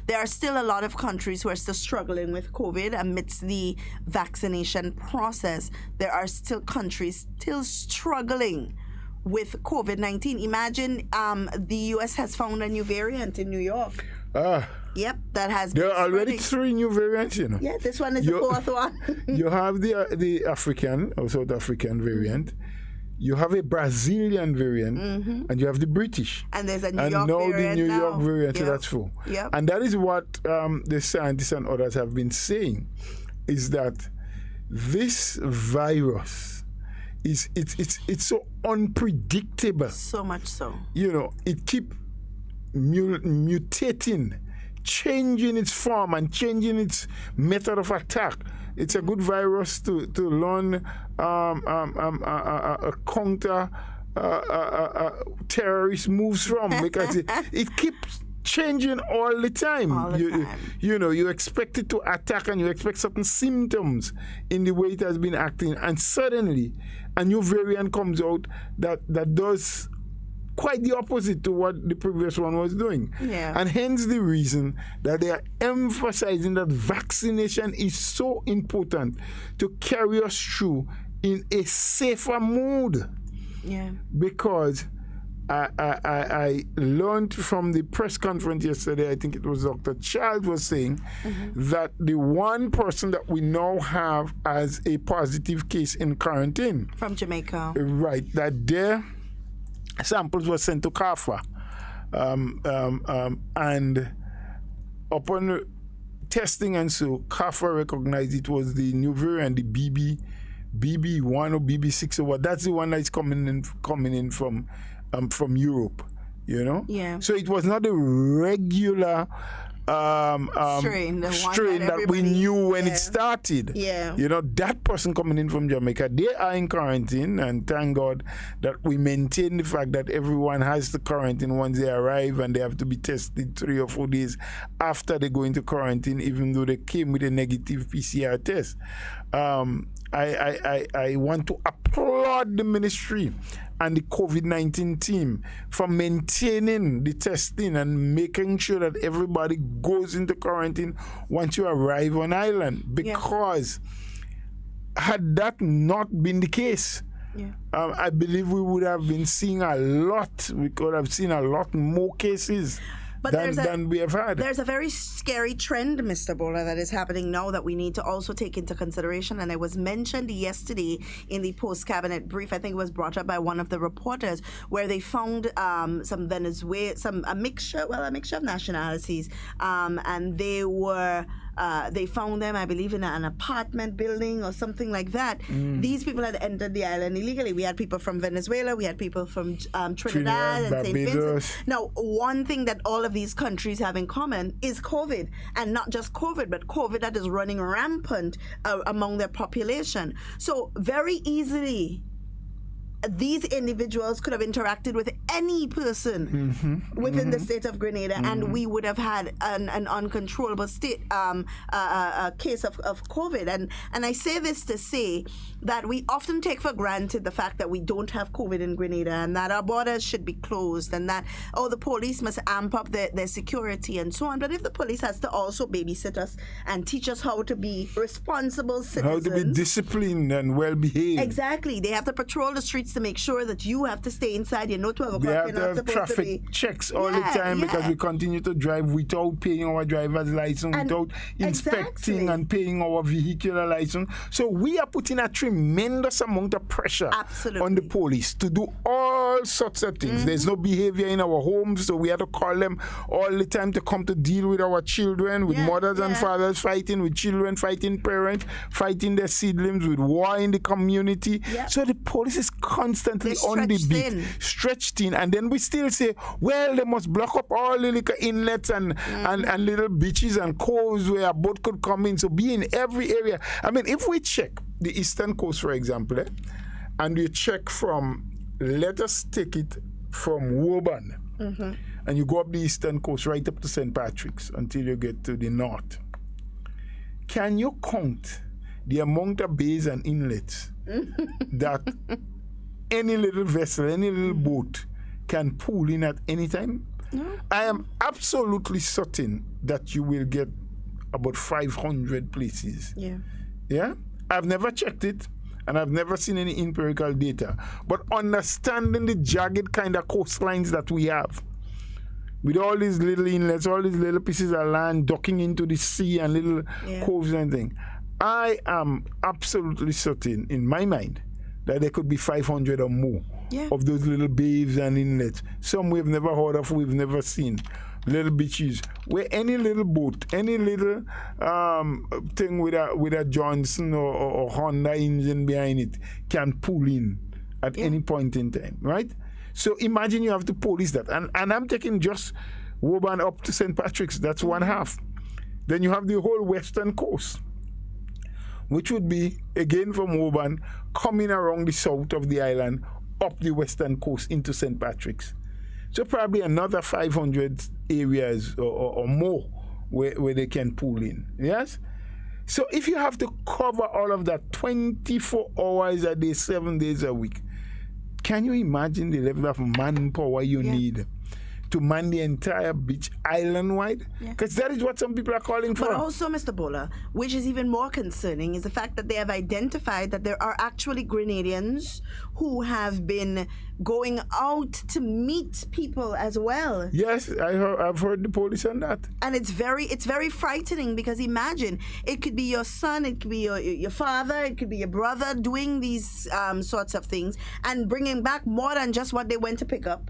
there are still a lot of countries who are still struggling with COVID amidst the vaccination process. There are still countries still struggling with COVID-19. Imagine the U.S. has found a new variant in New York. Yep, that has been There are already spreading. 3 new variants, you know. Yeah, this one is the 4th one. You have the African or South African variant. You have a Brazilian variant, and you have the British. And there's a New and York now variant the New now. York variant, so Yep. that's 4. Yep. And that is what the scientists and others have been saying, is that this virus it's so unpredictable. So much so. You know, it keeps mutating, changing its form and changing its method of attack. It's a good virus to learn a counter terrorist moves from, because it keeps changing all the time. You know, you expect it to attack and you expect certain symptoms in the way it has been acting, and suddenly a new variant comes out that does quite the opposite to what the previous one was doing. Yeah. And hence the reason that they are emphasizing that vaccination is so important to carry us through in a safer mood. Yeah. Because I learned from the press conference yesterday, I think it was Dr. Child was saying that the one person that we now have as a positive case in quarantine. From Jamaica. Right, that their samples were sent to CAFA. And upon testing and so, CAFA recognized it was the new variant, the BB1 or BB6 or what. That's the one that's coming in from Europe, you know? Yeah. So it was not a regular strain, that we knew when it started. Yeah. You know, that person coming in from Jamaica, they are in quarantine, and thank God that we maintain the fact that everyone has to quarantine once they arrive, and they have to be tested 3 or 4 days after they go into quarantine, even though they came with a negative PCR test. I want to applaud the ministry and the COVID-19 team for maintaining the testing and making sure that everybody goes into quarantine once you arrive on island. Because had that not been the case, I believe we would have been seeing a lot. We could have seen a lot more cases than we have had. There's a very scary trend, Mr. Bola, that is happening now that we need to also take into consideration. And it was mentioned yesterday in the post-cabinet brief. I think it was brought up by one of the reporters, where they found some Venezuela, a mixture of nationalities, and they found them, I believe, in an apartment building or something like that. These people had entered the island illegally. We had people from Venezuela, we had people from Trinidad and St. Vincent. Now, one thing that all of these countries have in common is COVID, and not just COVID, but COVID that is running rampant among their population. So very easily, these individuals could have interacted with any person within the state of Grenada, and we would have had an uncontrollable state case of COVID. And I say this to say that we often take for granted the fact that we don't have COVID in Grenada, and that our borders should be closed, and that, the police must amp up their security and so on. But if the police has to also babysit us and teach us how to be responsible citizens. How to be disciplined and well-behaved. Exactly. They have to patrol the streets to make sure that you have to stay inside. 12 o'clock, they have you're to not have supposed to be. traffic checks all the time, because we continue to drive without paying our driver's license, without inspecting and paying our vehicular license. So we are putting a tremendous amount of pressure on the police to do all sorts of things. There's no behavior in our homes, so we have to call them all the time to come to deal with our children, with mothers and fathers fighting, with children fighting parents, fighting their siblings, with war in the community. So the police is constantly on the beat, stretched in, and then we still say, well, they must block up all the little inlets and little beaches and coves where a boat could come in. So be in every area. I mean, if we check the eastern coast, for example, and you check from, let us take it from Woburn, and you go up the eastern coast right up to St. Patrick's until you get to the north. Can you count the amount of bays and inlets that any little vessel, any little boat can pull in at any time? No. I am absolutely certain that you will get about 500 places. Yeah. Yeah? I've never checked it, and I've never seen any empirical data. But understanding the jagged kind of coastlines that we have, with all these little inlets, all these little pieces of land docking into the sea and little coves and things, I am absolutely certain in my mind that there could be 500 or more of those little bays and inlets. Some we've never heard of, we've never seen. Little beaches where any little boat, any little thing with a Johnson or Honda engine behind it can pull in at any point in time, right? So imagine you have to police that. And I'm taking just Woburn up to St. Patrick's, that's one half. Then you have the whole western coast, which would be, again from Woburn, coming around the south of the island, up the western coast into St. Patrick's. So probably another 500 areas or more where they can pull in, yes? So if you have to cover all of that 24 hours a day, 7 days a week, can you imagine the level of manpower you need to man the entire beach island-wide? Because that is what some people are calling for. But also, Mr. Bola, which is even more concerning, is the fact that they have identified that there are actually Grenadians who have been going out to meet people as well. Yes, I've heard the police on that. And it's very frightening, because imagine, it could be your son, it could be your father, it could be your brother doing these sorts of things and bringing back more than just what they went to pick up.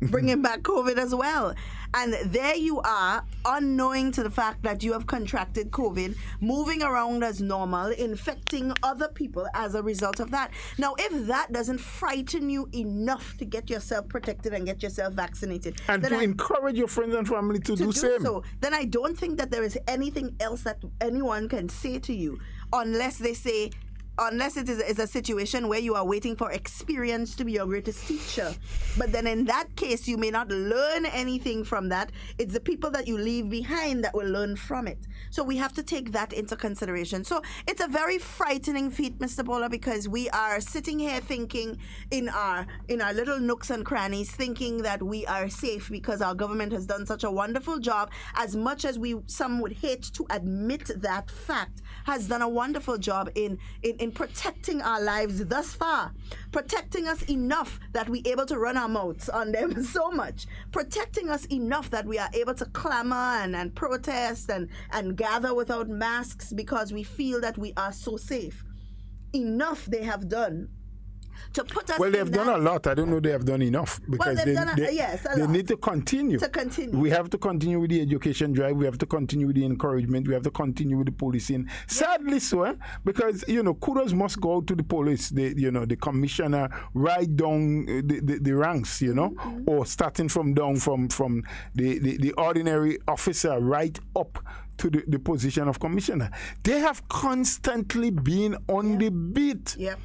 Bringing back COVID as well. And there you are, unknowing to the fact that you have contracted COVID, moving around as normal, infecting other people as a result of that. Now, if that doesn't frighten you enough to get yourself protected and get yourself vaccinated, and to encourage your friends and family to do same, so, then I don't think that there is anything else that anyone can say to you, unless it is a situation where you are waiting for experience to be your greatest teacher. But then in that case, you may not learn anything from that. It's the people that you leave behind that will learn from it. So we have to take that into consideration. So it's a very frightening feat, Mr. Bola, because we are sitting here thinking in our little nooks and crannies, thinking that we are safe because our government has done such a wonderful job, as much as some would hate to admit that fact, has done a wonderful job in protecting our lives thus far, protecting us enough that we're able to run our mouths on them so much, protecting us enough that we are able to clamor and protest and gather without masks because we feel that we are so safe. Enough they have done to put us. Well, they have done a lot. I don't know they have done enough, because they need to continue. We have to continue with the education drive. We have to continue with the encouragement. We have to continue with the policing. Sadly so, because kudos must go out to the police. The commissioner right down the ranks. Or starting from down from the ordinary officer right up to the position of commissioner. They have constantly been on the beat. Yep.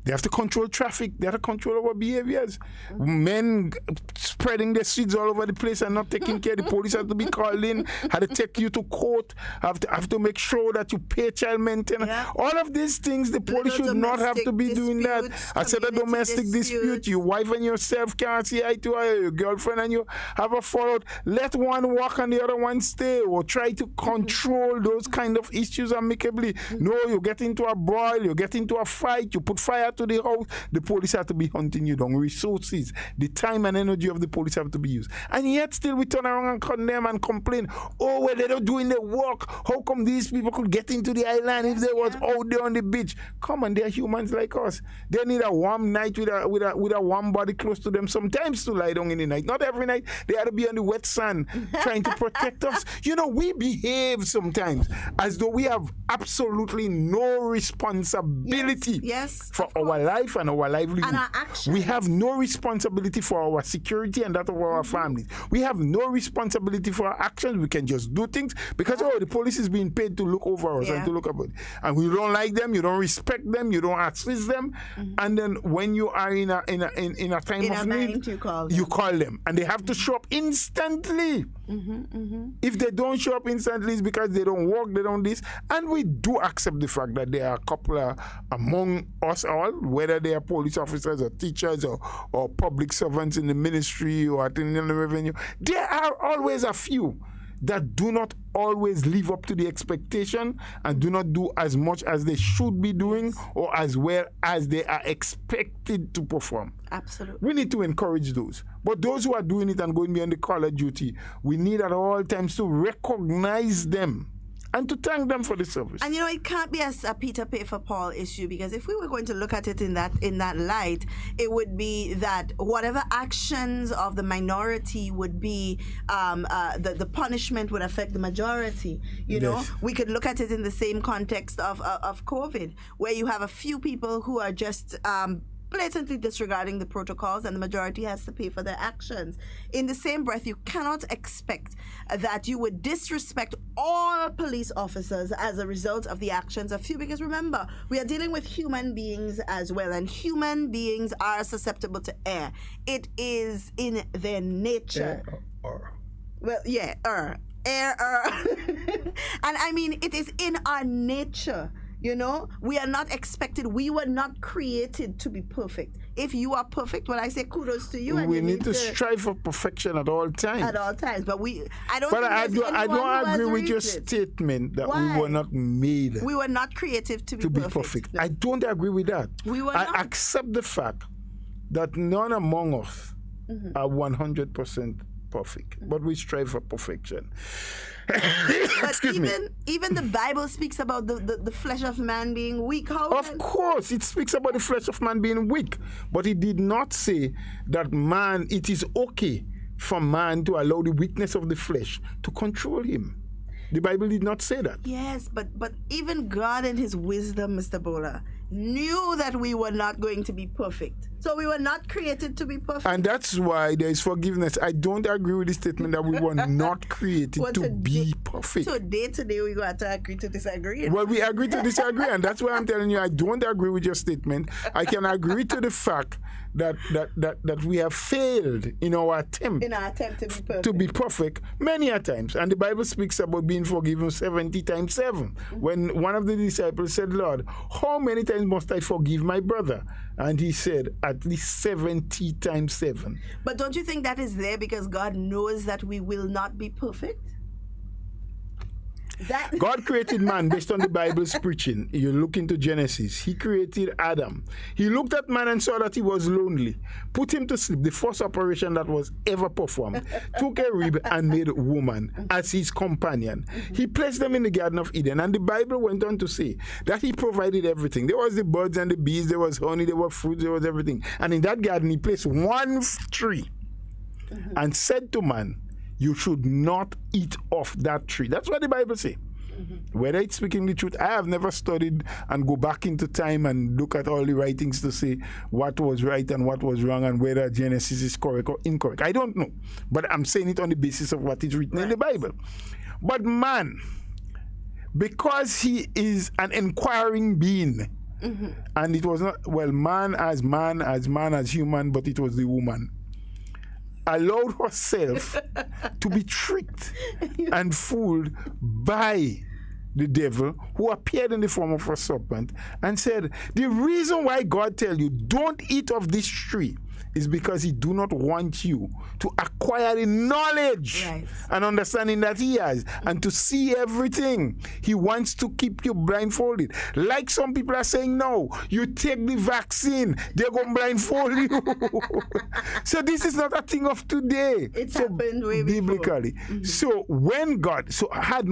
They have to control traffic. They have to control our behaviors. Men spreading their seeds all over the place and not taking care. The police have to be called in, have to take you to court, have to make sure that you pay child maintenance. Yeah. All of these things, the police should not have to be doing that. I said a domestic dispute. Your wife and yourself can't see eye to eye. Your girlfriend and you have a fallout. Let one walk and the other one stay, or try to control those kind of issues amicably. No, you get into a brawl, you get into a fight, you put fire to the house, the police have to be hunting you down. Resources, the time and energy of the police have to be used. And yet still we turn around and condemn and complain, oh, well, they're not doing their work. How come these people could get into the island if they was out there on the beach? Come on, they're humans like us. They need a warm night with a warm body close to them, sometimes to lie down in the night. Not every night. They have to be on the wet sand trying to protect us. We behave sometimes as though we have absolutely no responsibility for our life and our livelihood. And our actions. We have no responsibility for our security and that of our families. We have no responsibility for our actions. We can just do things because the police is being paid to look over us and to look about it. And we don't like them, you don't respect them, you don't assist them. And then when you are in a time of need, you call them. And they have to show up instantly. If they don't show up instantly, it's because they don't work, they don't this. And we do accept the fact that there are a couple among us all, whether they are police officers or teachers or public servants in the ministry or attending the revenue. There are always a few that do not always live up to the expectation and do not do as much as they should be doing or as well as they are expected to perform. Absolutely. We need to encourage those. But those who are doing it and going beyond the call of duty, we need at all times to recognize them and to thank them for the service. And it can't be a Peter pay for Paul issue, because if we were going to look at it in that light, it would be that whatever actions of the minority would be, the punishment would affect the majority. We could look at it in the same context of COVID, where you have a few people who are just blatantly disregarding the protocols, and the majority has to pay for their actions. In the same breath, you cannot expect that you would disrespect all police officers as a result of the actions of few, because remember, we are dealing with human beings as well, and human beings are susceptible to error. It is in their nature. Error. And I mean, it is in our nature. We are not expected. We were not created to be perfect. If you are perfect, well, I say kudos to you. We need to strive for perfection at all times. At all times, but I don't agree with your statement that we were not made. We were not created to be perfect. No. I don't agree with that. I accept the fact that none among us are 100% perfect, but we strive for perfection. But even the Bible speaks about the flesh of man being weak. Of course, it speaks about the flesh of man being weak, but it did not say that it is okay for man to allow the weakness of the flesh to control him. The Bible did not say that. Yes, but even God in his wisdom, Mr. Bola, knew that we were not going to be perfect. So we were not created to be perfect. And that's why there is forgiveness. I don't agree with the statement that we were not created to be perfect. So today we got to agree to disagree. Well, we agree to disagree, and that's why I'm telling you I don't agree with your statement. I can agree to the fact that we have failed in our attempt to be perfect many a times. And the Bible speaks about being forgiven 70 times 7. When one of the disciples said, Lord, how many times must I forgive my brother? And he said, at least 70 times 7. But don't you think that is there because God knows that we will not be perfect? God created man based on the Bible's preaching. You look into Genesis. He created Adam. He looked at man and saw that he was lonely. Put him to sleep. The first operation that was ever performed. Took a rib and made a woman as his companion. He placed them in the Garden of Eden. And the Bible went on to say that he provided everything. There was the birds and the bees. There was honey. There were fruits. There was everything. And in that garden, he placed one tree and said to man, you should not eat off that tree. That's what the Bible says. Whether it's speaking the truth, I have never studied and go back into time and look at all the writings to say what was right and what was wrong and whether Genesis is correct or incorrect. I don't know. But I'm saying it on the basis of what is written in the Bible. But man, because he is an inquiring being, and it was not, man as human, but it was the woman, allowed herself to be tricked and fooled by the devil, who appeared in the form of a serpent and said, the reason why God tell you don't eat of this tree is because he do not want you to acquire the knowledge and understanding that he has and to see everything. He wants to keep you blindfolded. Like some people are saying, no, you take the vaccine, they're going to blindfold you. So this is not a thing of today. It's happened way biblically. So had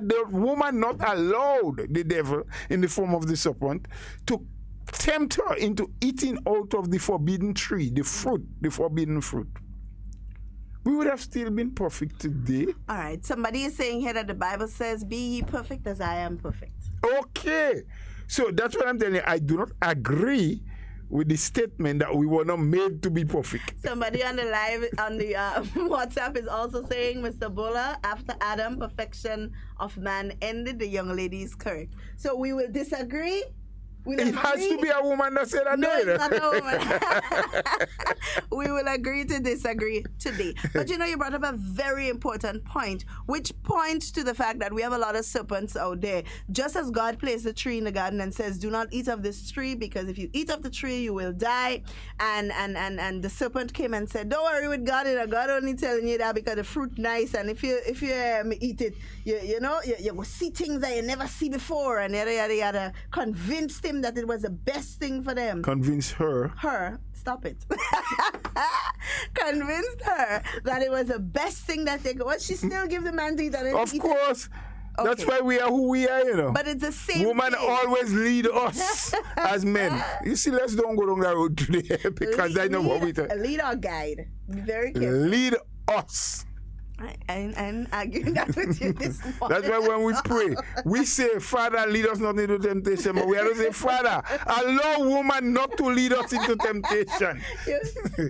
the woman not allowed the devil in the form of the serpent to tempt her into eating out of the forbidden tree, the forbidden fruit, we would have still been perfect today. All right. Somebody is saying here that the Bible says, be ye perfect as I am perfect. Okay. So that's what I'm telling you. I do not agree with the statement that we were not made to be perfect. Somebody on the live, on the WhatsApp is also saying, Mr. Bola, after Adam, perfection of man ended. The young lady is correct. So we will disagree. It has to be a woman that said that. No, it's not a woman. We will agree to disagree today. But you brought up a very important point, which points to the fact that we have a lot of serpents out there. Just as God placed a tree in the garden and says, do not eat of this tree, because if you eat of the tree, you will die. And the serpent came and said, don't worry with God. God only telling you that because the fruit nice, and if you eat it, you will see things that you never see before, and yada yada yada. Convinced him that it was the best thing for them. Convince her. Stop it. Convinced her that it was the best thing that they could. Well, she still give the man to eat. Of course. Okay. That's why we are who we are, But it's the same Women thing. always lead us as men. You see, let's don't go down that road today because I know what we do. Lead or guide. Be very careful. Lead us. I'm arguing that with you this morning. That's why when we pray, we say, Father, lead us not into temptation. But we have to say, Father, allow woman not to lead us into temptation.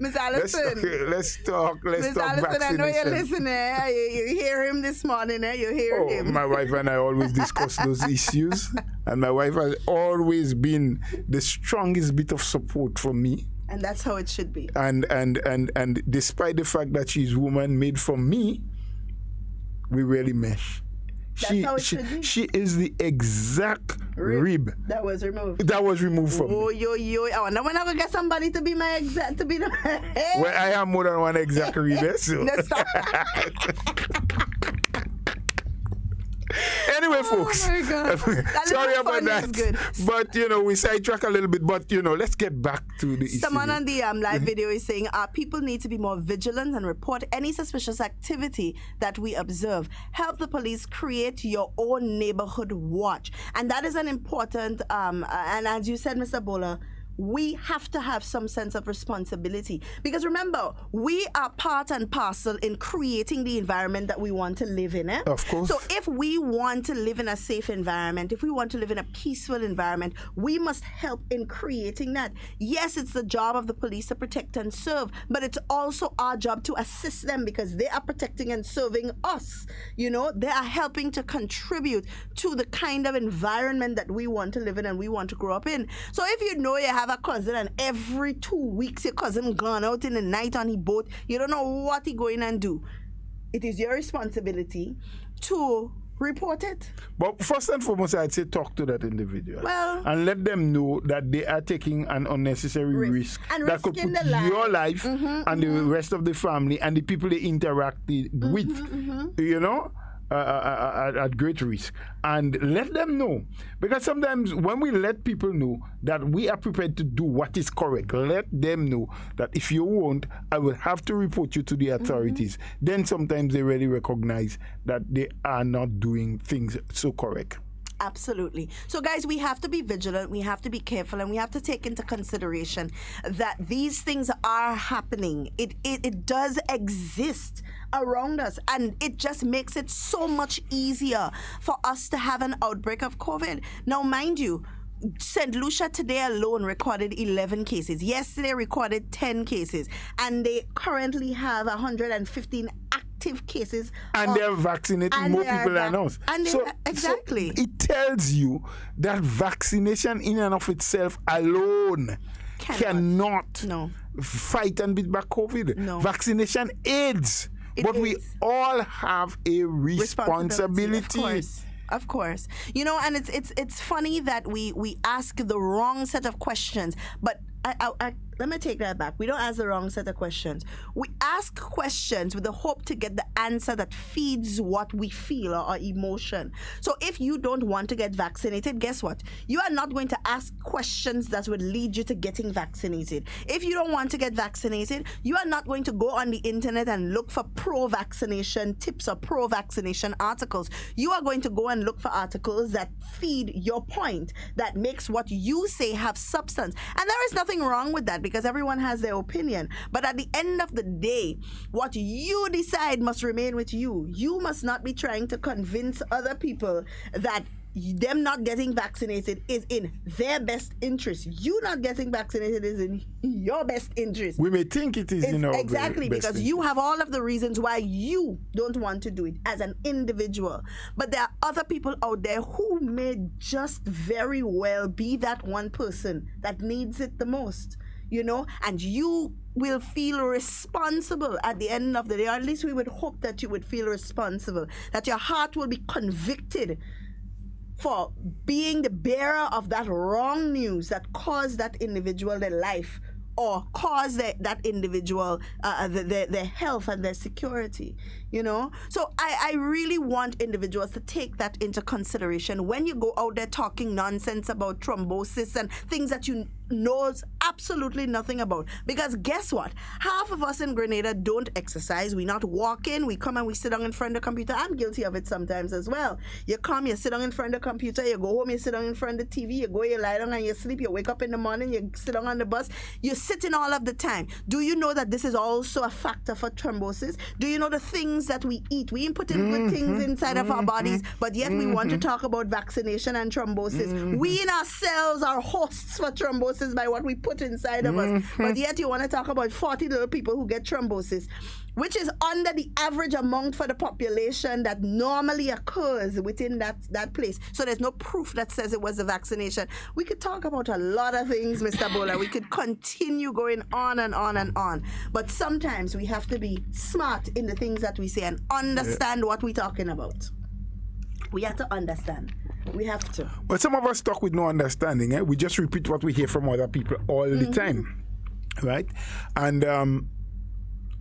Miss Allison. Let's talk Miss Allison, vaccination. I know you're listening. You hear him this morning. You hear him. My wife and I always discuss those issues. And my wife has always been the strongest bit of support for me. And that's how it should be. And despite the fact that she's woman made from me, we really mesh. That's how it should be. She is the exact rib that was removed. That was removed from me. I wonder when I will get somebody to be my exact, to be the. Well, I have more than one exact rib. So. Anyway, folks. Oh my God. Sorry about that. Good. But we sidetrack a little bit. But let's get back to the issue. Someone on the live video is saying people need to be more vigilant and report any suspicious activity that we observe. Help the police create your own neighborhood watch, and that is an important. And as you said, Mr. Bola, we have to have some sense of responsibility, because remember, we are part and parcel in creating the environment that we want to live in. Of course. So if we want to live in a safe environment, if we want to live in a peaceful environment, we must help in creating that. Yes, it's the job of the police to protect and serve, but it's also our job to assist them, because they are protecting and serving us. They are helping to contribute to the kind of environment that we want to live in and we want to grow up in. So if you have a cousin and every 2 weeks your cousin gone out in the night on his boat, you don't know what he going and do, it is your responsibility to report it. But first and foremost, I'd say talk to that individual. Well, and let them know that they are taking an unnecessary risk that could put your life and the rest of the family and the people they interact with, at great risk. And let them know. Because sometimes when we let people know that we are prepared to do what is correct, let them know that if you won't, I will have to report you to the authorities. Then sometimes they really recognize that they are not doing things so correct. Absolutely. So, guys, we have to be vigilant, we have to be careful, and we have to take into consideration that these things are happening. It does exist around us, and it just makes it so much easier for us to have an outbreak of COVID. Now, mind you, St. Lucia today alone recorded 11 cases. Yesterday recorded 10 cases. And they currently have 115 active cases. And they're vaccinating more people than us. Exactly. So it tells you that vaccination in and of itself alone cannot fight and beat back COVID. No. Vaccination aids. But we all have a responsibility. Of course. And it's funny that we ask the wrong set of questions, but let me take that back. We don't ask the wrong set of questions. We ask questions with the hope to get the answer that feeds what we feel or our emotion. So if you don't want to get vaccinated, guess what? You are not going to ask questions that would lead you to getting vaccinated. If you don't want to get vaccinated, you are not going to go on the internet and look for pro-vaccination tips or pro-vaccination articles. You are going to go and look for articles that feed your point, that makes what you say have substance. And there is nothing wrong with that, because everyone has their opinion. But at the end of the day, what you decide must remain with you. You must not be trying to convince other people that them not getting vaccinated is in their best interest. You not getting vaccinated is in your best interest. We may think it is in our exactly best because interest. you have all of the reasons why you don't want to do it as an individual. But there are other people out there who may just very well be that one person that needs it the most, you know, and you will feel responsible at the end of the day, or at least we would hope that you would feel responsible, that your heart will be convicted for being the bearer of that wrong news that caused that individual their life or caused that individual their health and their security, you know? So I really want individuals to take that into consideration when you go out there talking nonsense about thrombosis and things that you knows absolutely nothing about. Because guess what? Half of us in Grenada don't exercise. We not walking. We come and we sit down in front of the computer. I'm guilty of it sometimes as well. You come, you sit down in front of the computer, you go home, you sit down in front of the TV, you go, you lie down and you sleep, you wake up in the morning, you sit down on the bus, you're sitting all of the time. Do you know that this is also a factor for thrombosis? Do you know the things that we eat? We input in good things inside of our bodies, but yet we want to talk about vaccination and thrombosis. We in ourselves are hosts for thrombosis by what we put inside of us. But yet you want to talk about 40 little people who get thrombosis, which is under the average amount for the population that normally occurs within that place. So there's no proof that says it was the vaccination. We could talk about a lot of things, Mr. Bola. We could continue going on and on and on. But sometimes we have to be smart in the things that we say and understand what we're talking about. We have to understand. We have to. But some of us talk with no understanding. Eh? We just repeat what we hear from other people all the time, right? And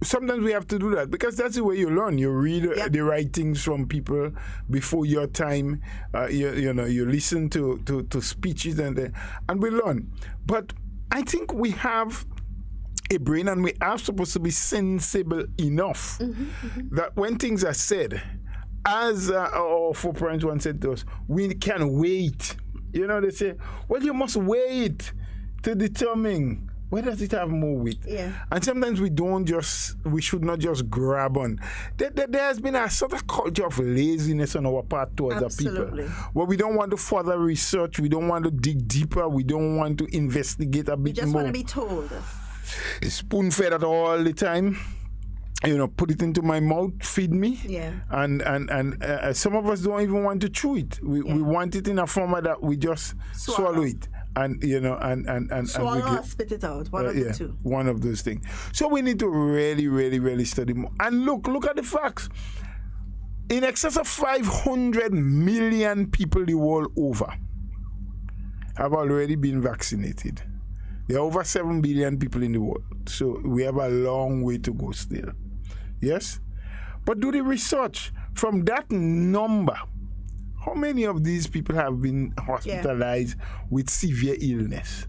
sometimes we have to do that because that's the way you learn. You read the writings from people before your time. You know, you listen to speeches and we learn. But I think we have a brain and we are supposed to be sensible enough that when things are said, as our foreparents once said to us, we can wait. You know, they say, well, you must wait to determine where does it have more weight. Yeah. And sometimes we should not just grab on. There has been a sort of culture of laziness on our part towards the people. Where we don't want to further research, we don't want to dig deeper, we don't want to investigate a bit more. We just want to be told. Spoon-fed at all the time. You know, put it into my mouth, feed me. Yeah. And some of us don't even want to chew it. We want it in a format that we just swallow it. And you know, and swallow or spit it out. One of the two. One of those things. So we need to really, really, really study more. And look at the facts. In excess of 500 million people the world over have already been vaccinated. There are over 7 billion people in the world. So we have a long way to go still. Yes? But do the research. From that number, how many of these people have been hospitalized with severe illness?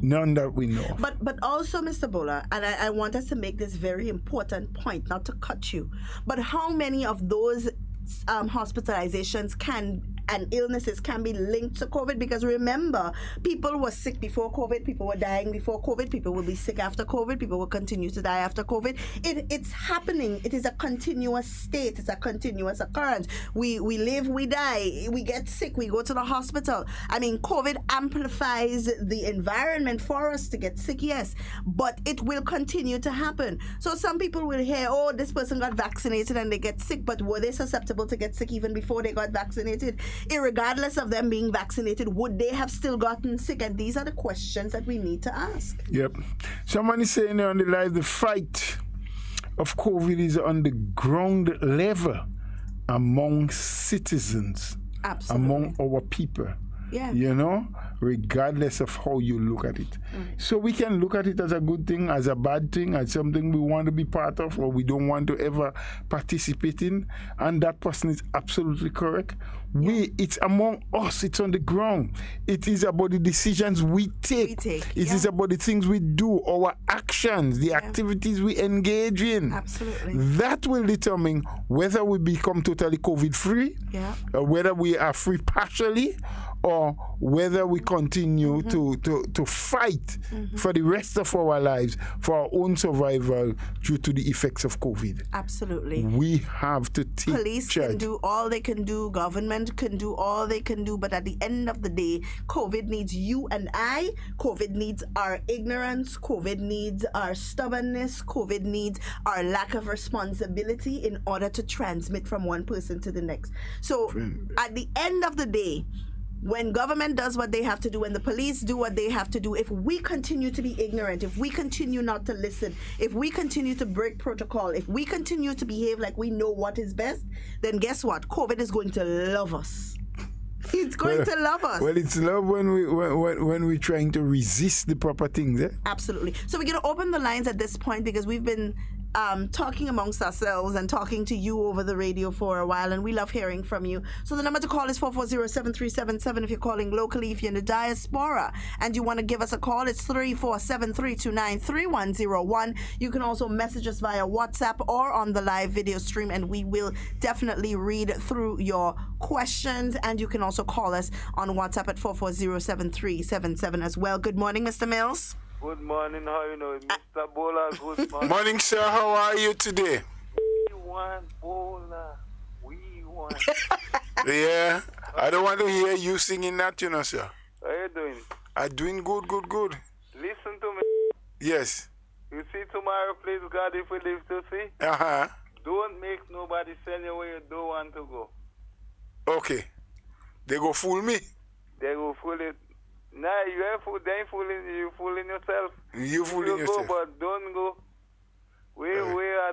None that we know. But also, Mr. Bola, and I want us to make this very important point, not to cut you, but how many of those hospitalizations and illnesses can be linked to COVID? Because remember, people were sick before COVID, people were dying before COVID, people will be sick after COVID, people will continue to die after COVID. It's happening. It is a continuous state. It's a continuous occurrence. We live, we die, we get sick, we go to the hospital. I mean, COVID amplifies the environment for us to get sick, yes, but it will continue to happen. So some people will hear, oh, this person got vaccinated and they get sick, but were they susceptible to get sick even before they got vaccinated? Irregardless of them being vaccinated, would they have still gotten sick? And these are the questions that we need to ask. Yep. Someone is saying on the live, the fight of COVID is on the ground level among citizens, among our people. Yeah. You know, regardless of how you look at it. So we can look at it as a good thing, as a bad thing, as something we want to be part of or we don't want to ever participate in. And that person is absolutely correct. It's among us, it's on the ground. It is about the decisions we take. It is about the things we do, our actions, the activities we engage in. Absolutely. That will determine whether we become totally COVID-free, or whether we are free partially, or whether we continue to fight for the rest of our lives for our own survival due to the effects of COVID. Absolutely. We have to take Police charge. can do all they can do, government can do all they can do, but at the end of the day, COVID needs you and I. COVID needs our ignorance. COVID needs our stubbornness. COVID needs our lack of responsibility in order to transmit from one person to the next. So at the end of the day, when government does what they have to do, when the police do what they have to do, if we continue to be ignorant, if we continue not to listen, if we continue to break protocol, if we continue to behave like we know what is best, then guess what? COVID is going to love us. It's going to love us. Well, it's love when we're trying to resist the proper things. Eh? Absolutely. So we're going to open the lines at this point because we've been talking amongst ourselves and talking to you over the radio for a while, and we love hearing from you. So the number to call is 440-7377 if you're calling locally. If you're in the diaspora and you want to give us a call, it's 347-329-3101. You can also message us via WhatsApp or on the live video stream, and we will definitely read through your questions. And you can also call us on WhatsApp at 440-7377 as well. Good morning, Mr. Mills. Good morning, how you know? Mr. Bola, good morning. Morning, sir. How are you today? We want Bola. We want. Yeah. I don't want to hear you singing that, you know, sir. How you doing? I'm doing good. Listen to me. Yes. You see tomorrow, please, God, if we live to see. Uh-huh. Don't make nobody send you where you don't want to go. Okay. They go fool me. They go fool it. Nah, you ain't fool. They ain't fooling you. Fooling yourself. You fooling yourself. Go, but don't go. We I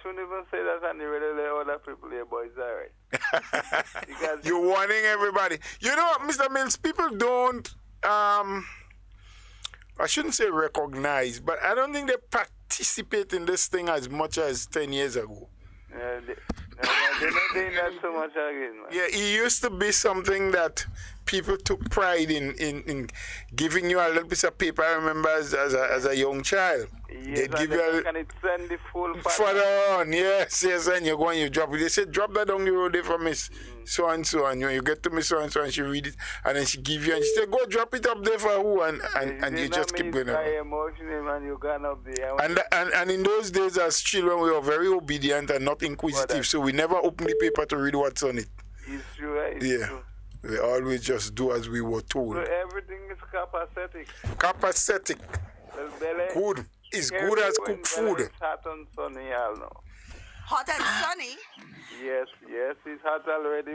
shouldn't even say that on the radio. Let other people here, but it's all right. You're warning everybody. You know what, Mr. Mills? People don't. I shouldn't say recognize, but I don't think they participate in this thing as much as 10 years ago. They're not doing that so much again, man. Yeah, it used to be something that people took pride in giving you a little piece of paper. I remember as a young child. Yes, they give you a can it send the full further on, yes, and you go and you drop it. They say, drop that down the road there for Miss so and so, and you get to Miss so and so, and she read it, and then she give you, and she say, go drop it up there for who, and you just keep going on. And you gone up there. And in those days as children, we were very obedient and not inquisitive, so we never opened the paper to read what's on it. It's true, right? Yeah. True. We always just do as we were told. So everything is capacitic. Capacitic. Good. It's good as cooked food. It's hot and sunny, y'all know. Hot and sunny? Yes, it's hot already.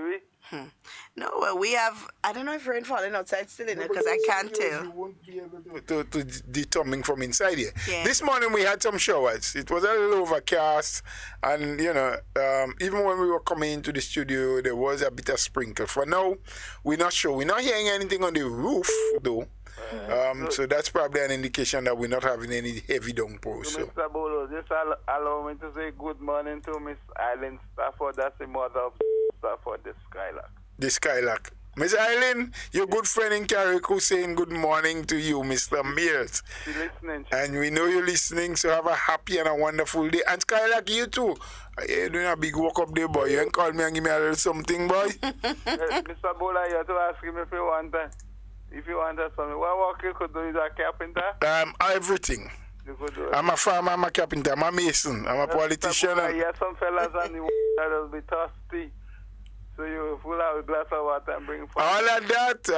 No, well, we have, I don't know if rain falling outside still in it because I can't tell. You won't be able to determine from inside here. Yeah. This morning we had some showers. It was a little overcast, and even when we were coming into the studio, there was a bit of sprinkle. For now, we're not sure. We're not hearing anything on the roof, though. So that's probably an indication that we're not having any heavy downpours. So. Mr. Bolo, just allow me to say good morning to Miss Eileen Stafford. That's the mother of Stafford, the Skylark. The Skylark. Miss Eileen, your good friend in Carriacou saying good morning to you, Mr. Mills. She's listening. And we know you're listening, so have a happy and a wonderful day. And Skylark, you too. You're doing a big walk up there, boy. You ain't call me and give me a little something, boy. Mr. Bola, you have to ask him if you want that. If you want something, what work you could do? Is a carpenter? Everything. You could do I'm a farmer, I'm a carpenter, I'm a mason, I'm a politician. Yeah, some fellas on the water that will be thirsty. So you pull out a glass of water and bring food. All of that,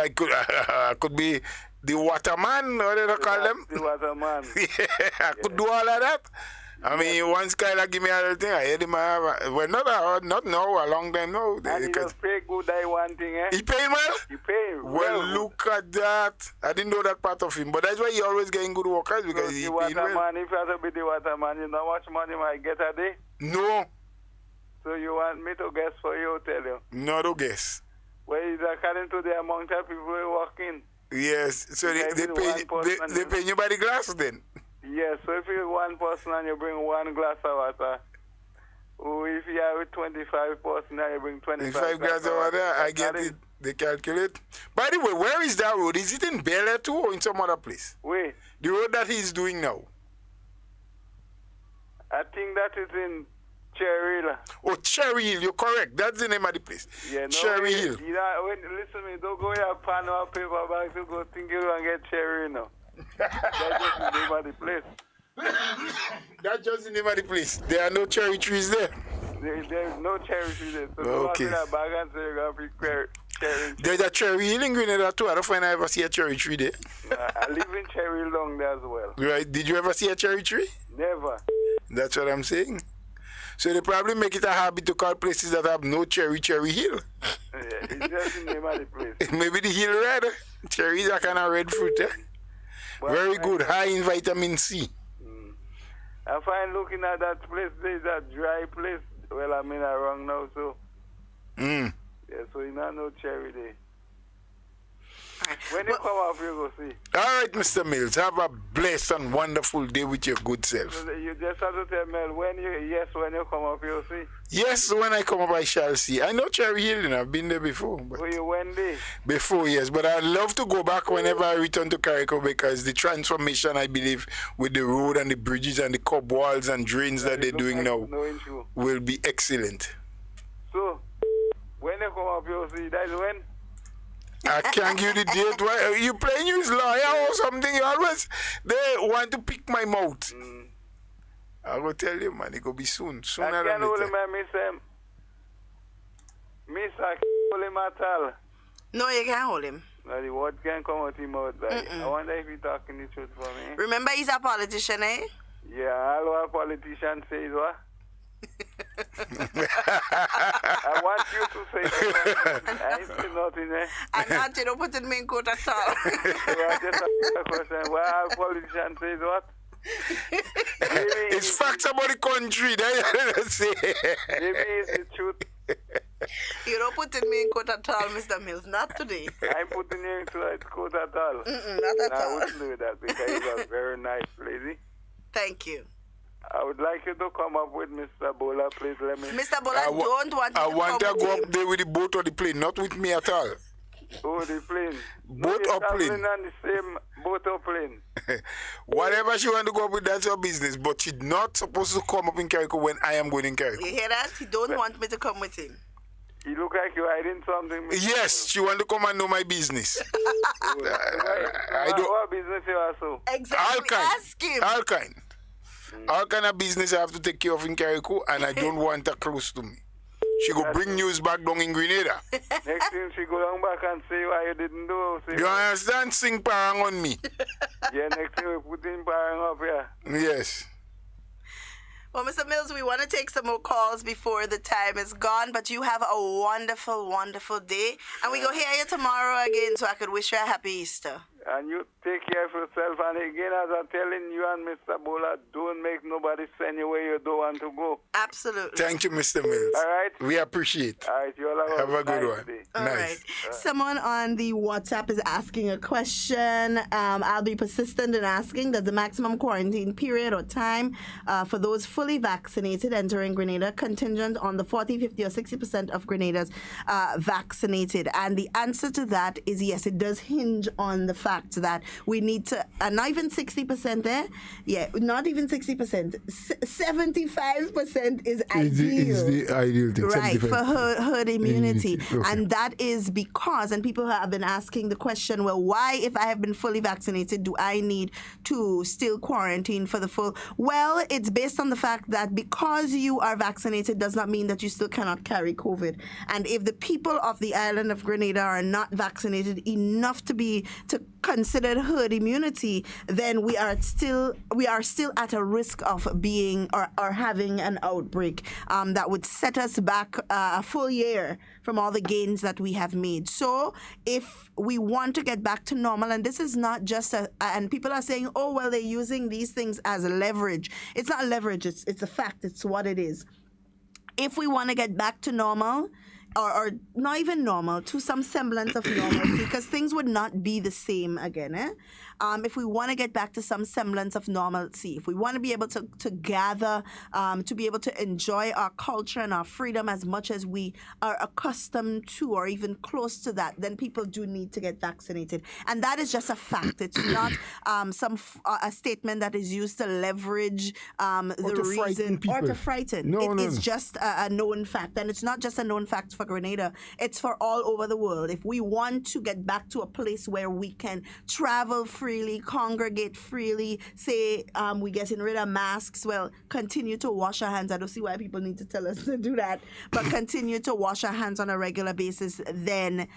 I could be the waterman, what do they call them? The waterman. Yeah, I could do all of that. I mean, one Skylar give me a little thing. I heard him well, not now, a long time now. And he just pay good, I one thing, eh? He paying well? He pay well. Look at that. I didn't know that part of him. But that's why he always getting good workers, because he paying well. If you have to be the waterman, you know how much money might get a day? No. So you want me to guess for you, tell you? No, to guess. Well, it's according to the amount of people who work in. Yes. So they pay you by the glass then? Yes, so if you're one person and you bring one glass of water, or if you are with 25 person and you bring 25 glasses of water, I get it. They calculate. By the way, where is that road? Is it in Bel Air too or in some other place? Wait. The road that he's doing now? I think that is in Cherry Hill. Oh, Cherry Hill, you're correct. That's the name of the place. Yeah, no, Cherry Hill. Listen to me, don't go here, pan or paper bag to go think you and get Cherry, you know. That's just the name of the place. That's just the name of the place. There are no cherry trees there. There's no cherry trees there. So okay. go out in a bag and say you're going to pick cherry. There's a cherry hill in Grenada too. I don't find I ever see a cherry tree there. I live in Cherry Hill down there as well. Right. Did you ever see a cherry tree? Never. That's what I'm saying. So they probably make it a habit to call places that have no cherry hill. Yeah, it's just the name of the place. Maybe the hill red. Cherries are kind of red fruit. Very good. High in vitamin C. I find looking at that place, there's a dry place. Well, I'm in a wrong now, so. Yeah, so you know no cherry there. When you come up, you go see. All right, Mr. Mills. Have a blessed and wonderful day with your good self. So you just have to tell me when you come up, you'll see. Yes, when I come up, I shall see. I know Cherry Hill, you know, I've been there before. But you went there? Before, yes. But I'd love to go back whenever I return to Carriacou because the transformation, I believe, with the road and the bridges and the cob walls and drains that they're doing now will be excellent. So, when you come up, you'll see. That's when? I can't give the date. Why you playing you lawyer or something? You always they want to pick my mouth. I will tell you, man. It will be soon. Sooner than later. I can't hold him, Miss. I can't hold him at all. No, you can't hold him. No, the word can't come out of his mouth. I wonder if he's talking the truth for me. Remember, he's a politician, eh? Yeah, all a politician says what? I want you to say something. I ain't saying nothing, eh? I'm not, you don't put me in court at all. I just ask a question. Why a politician says what? It's facts about the country. That's it. Maybe it's the truth. You don't put me in court at all, Mr. Mills. Not today. I'm putting you into court at all. Not at all. I wouldn't do that because you're a very nice lady. Thank you. I would like you to come up with Mr. Bola, please. Let me. Mr. Bola, I don't want you I want to go up there with the boat or the plane, not with me at all. Oh, the plane. Boat or plane? On the same boat or plane. Whatever she want to go up with, that's her business. But she's not supposed to come up in Carriacou when I am going in Carriacou. You hear that? He don't want me to come with him. You look like you're hiding something. Yes, she want to come and know my business. I don't. What business you are so? Exactly. All kind. Ask him. All kind. All kind of business I have to take care of in Carriacou, and I don't want her close to me. She go bring news back down in Grenada. Next thing she go down back and say why you didn't do. You understand? Sing parang on me. Yeah, next thing we put in parang up here. Yes. Well, Mr. Mills, we want to take some more calls before the time is gone, but you have a wonderful, wonderful day. And we go hear you tomorrow again, so I could wish you a happy Easter. And you take care of yourself. And again, as I'm telling you and Mr. Bola, don't make nobody send you where you don't want to go. Absolutely. Thank you, Mr. Mills. All right. We appreciate. All right. You all have a good one. Day. All nice. Right. Someone on the WhatsApp is asking a question. I'll be persistent in asking. Does the maximum quarantine period or time for those fully vaccinated entering Grenada contingent on the 40, 50, or 60% of Grenada's vaccinated? And the answer to that is yes. It does hinge on the fact that we need to, not even 60% there, not even 60%, 75% is ideal. Is the ideal thing. Right, for herd immunity. Okay. And that is because, and people have been asking the question, well, why, if I have been fully vaccinated, do I need to still quarantine for the full? Well, it's based on the fact that because you are vaccinated does not mean that you still cannot carry COVID. And if the people of the island of Grenada are not vaccinated enough to consider herd immunity, then we are still at a risk of being or having an outbreak that would set us back a full year from all the gains that we have made. So if we want to get back to normal, and this is not just and people are saying, oh, well, they're using these things as a leverage. It's not leverage, it's a fact, it's what it is. If we want to get back to normal, or not even normal, to some semblance of normalcy, because things would not be the same again. if we want to get back to some semblance of normalcy, if we want to be able to gather, to be able to enjoy our culture and our freedom as much as we are accustomed to, or even close to that, then people do need to get vaccinated. And that is just a fact. It's not a statement that is used to leverage the reason or to frighten. It's just a known fact. And it's not just a known fact for Grenada. It's for all over the world. If we want to get back to a place where we can travel freely, congregate freely, say we're getting rid of masks, well, continue to wash our hands. I don't see why people need to tell us to do that, but continue to wash our hands on a regular basis then,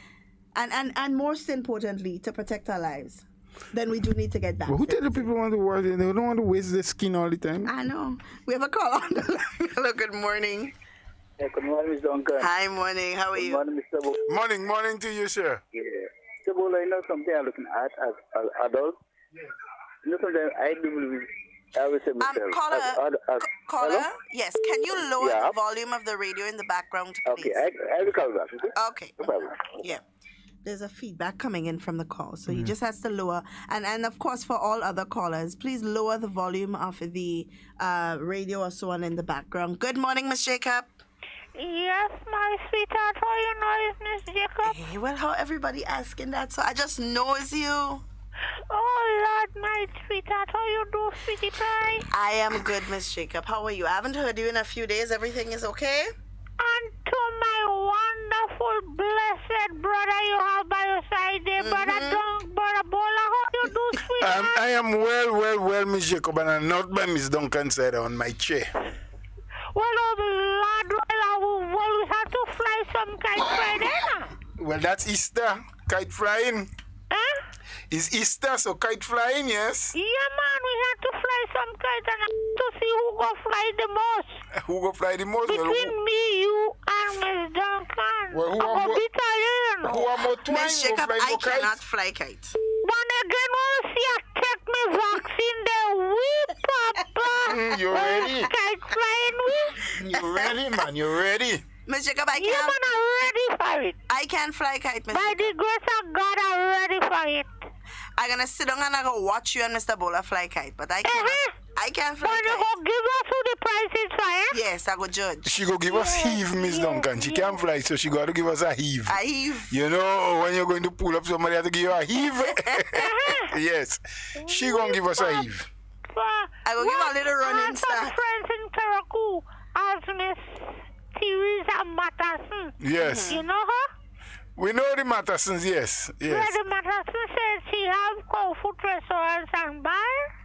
and most importantly, to protect our lives. Then we do need to get back. Well, who tell the people want to wash it? They don't want to waste their skin all the time. I know. We have a call on the line. Hello, good morning. Yeah, good morning, Mr. Duncan. Hi, morning. How are you? Good morning, Mr. Bo. Morning to you, sir. Yeah. Mr. Bola, you know something I'm looking at as adults? Yeah. You know something I do believe, I always say myself. Caller, yes. Can you lower the volume of the radio in the background, please? Okay, I will call back. Okay. No problem. Yeah. There's a feedback coming in from the call, so he just has to lower. And of course, for all other callers, please lower the volume of the radio or so on in the background. Good morning, Miss Jacob. Yes, my sweetheart. How you know it's Miss Jacob? Hey, well, how everybody asking that? So I just knows you. Oh, Lord, my sweetheart. How you do, sweetie pie? I am good, Miss Jacob. How are you? I haven't heard you in a few days. Everything is okay? And to my wonderful, blessed brother you have by your side there, Brother Bola, how you do, sweetheart? I am well, Miss Jacob, and I'm not by Miss Duncan's side on my chair. Well, oh, Lord, well, we have to fly some kite Friday now. Well, that's Easter, kite flying. Huh? It's Easter, so kite flying, yes? Yeah, man, we have to fly some kite and to see who go fly the most. Who go fly the most? Between me, you, and Miss Duncan. Well, who are more twine? Miss Jacob, I cannot fly kites. But again, we'll see I take me vaccine there. We, Papa. You ready? Kite flying we. You ready, man? You ready? Miss Jacob, I can't. Yeah, man, I'm ready for it. I can't fly kite, Miss By Jacob. the grace of God, I'm ready for it. I'm gonna sit down and I'm gonna watch you and Mr. Bola fly kite, but I can't. I can't fly But you kite. go give us who the price is for it? Yes, I go judge. She go give us heave, Miss Duncan. She can't fly, so she got to give us a heave. A heave. You know, when you're going to pull up somebody, have to give you a heave. Yes. She gonna give us a heave. I go give a little running start. start. Friends in Carriacou as Miss Teresa Matterson. Yes. You know her? We know the Mattersons, yes. Yeah, the Matterson says she have cold food restaurants and bars.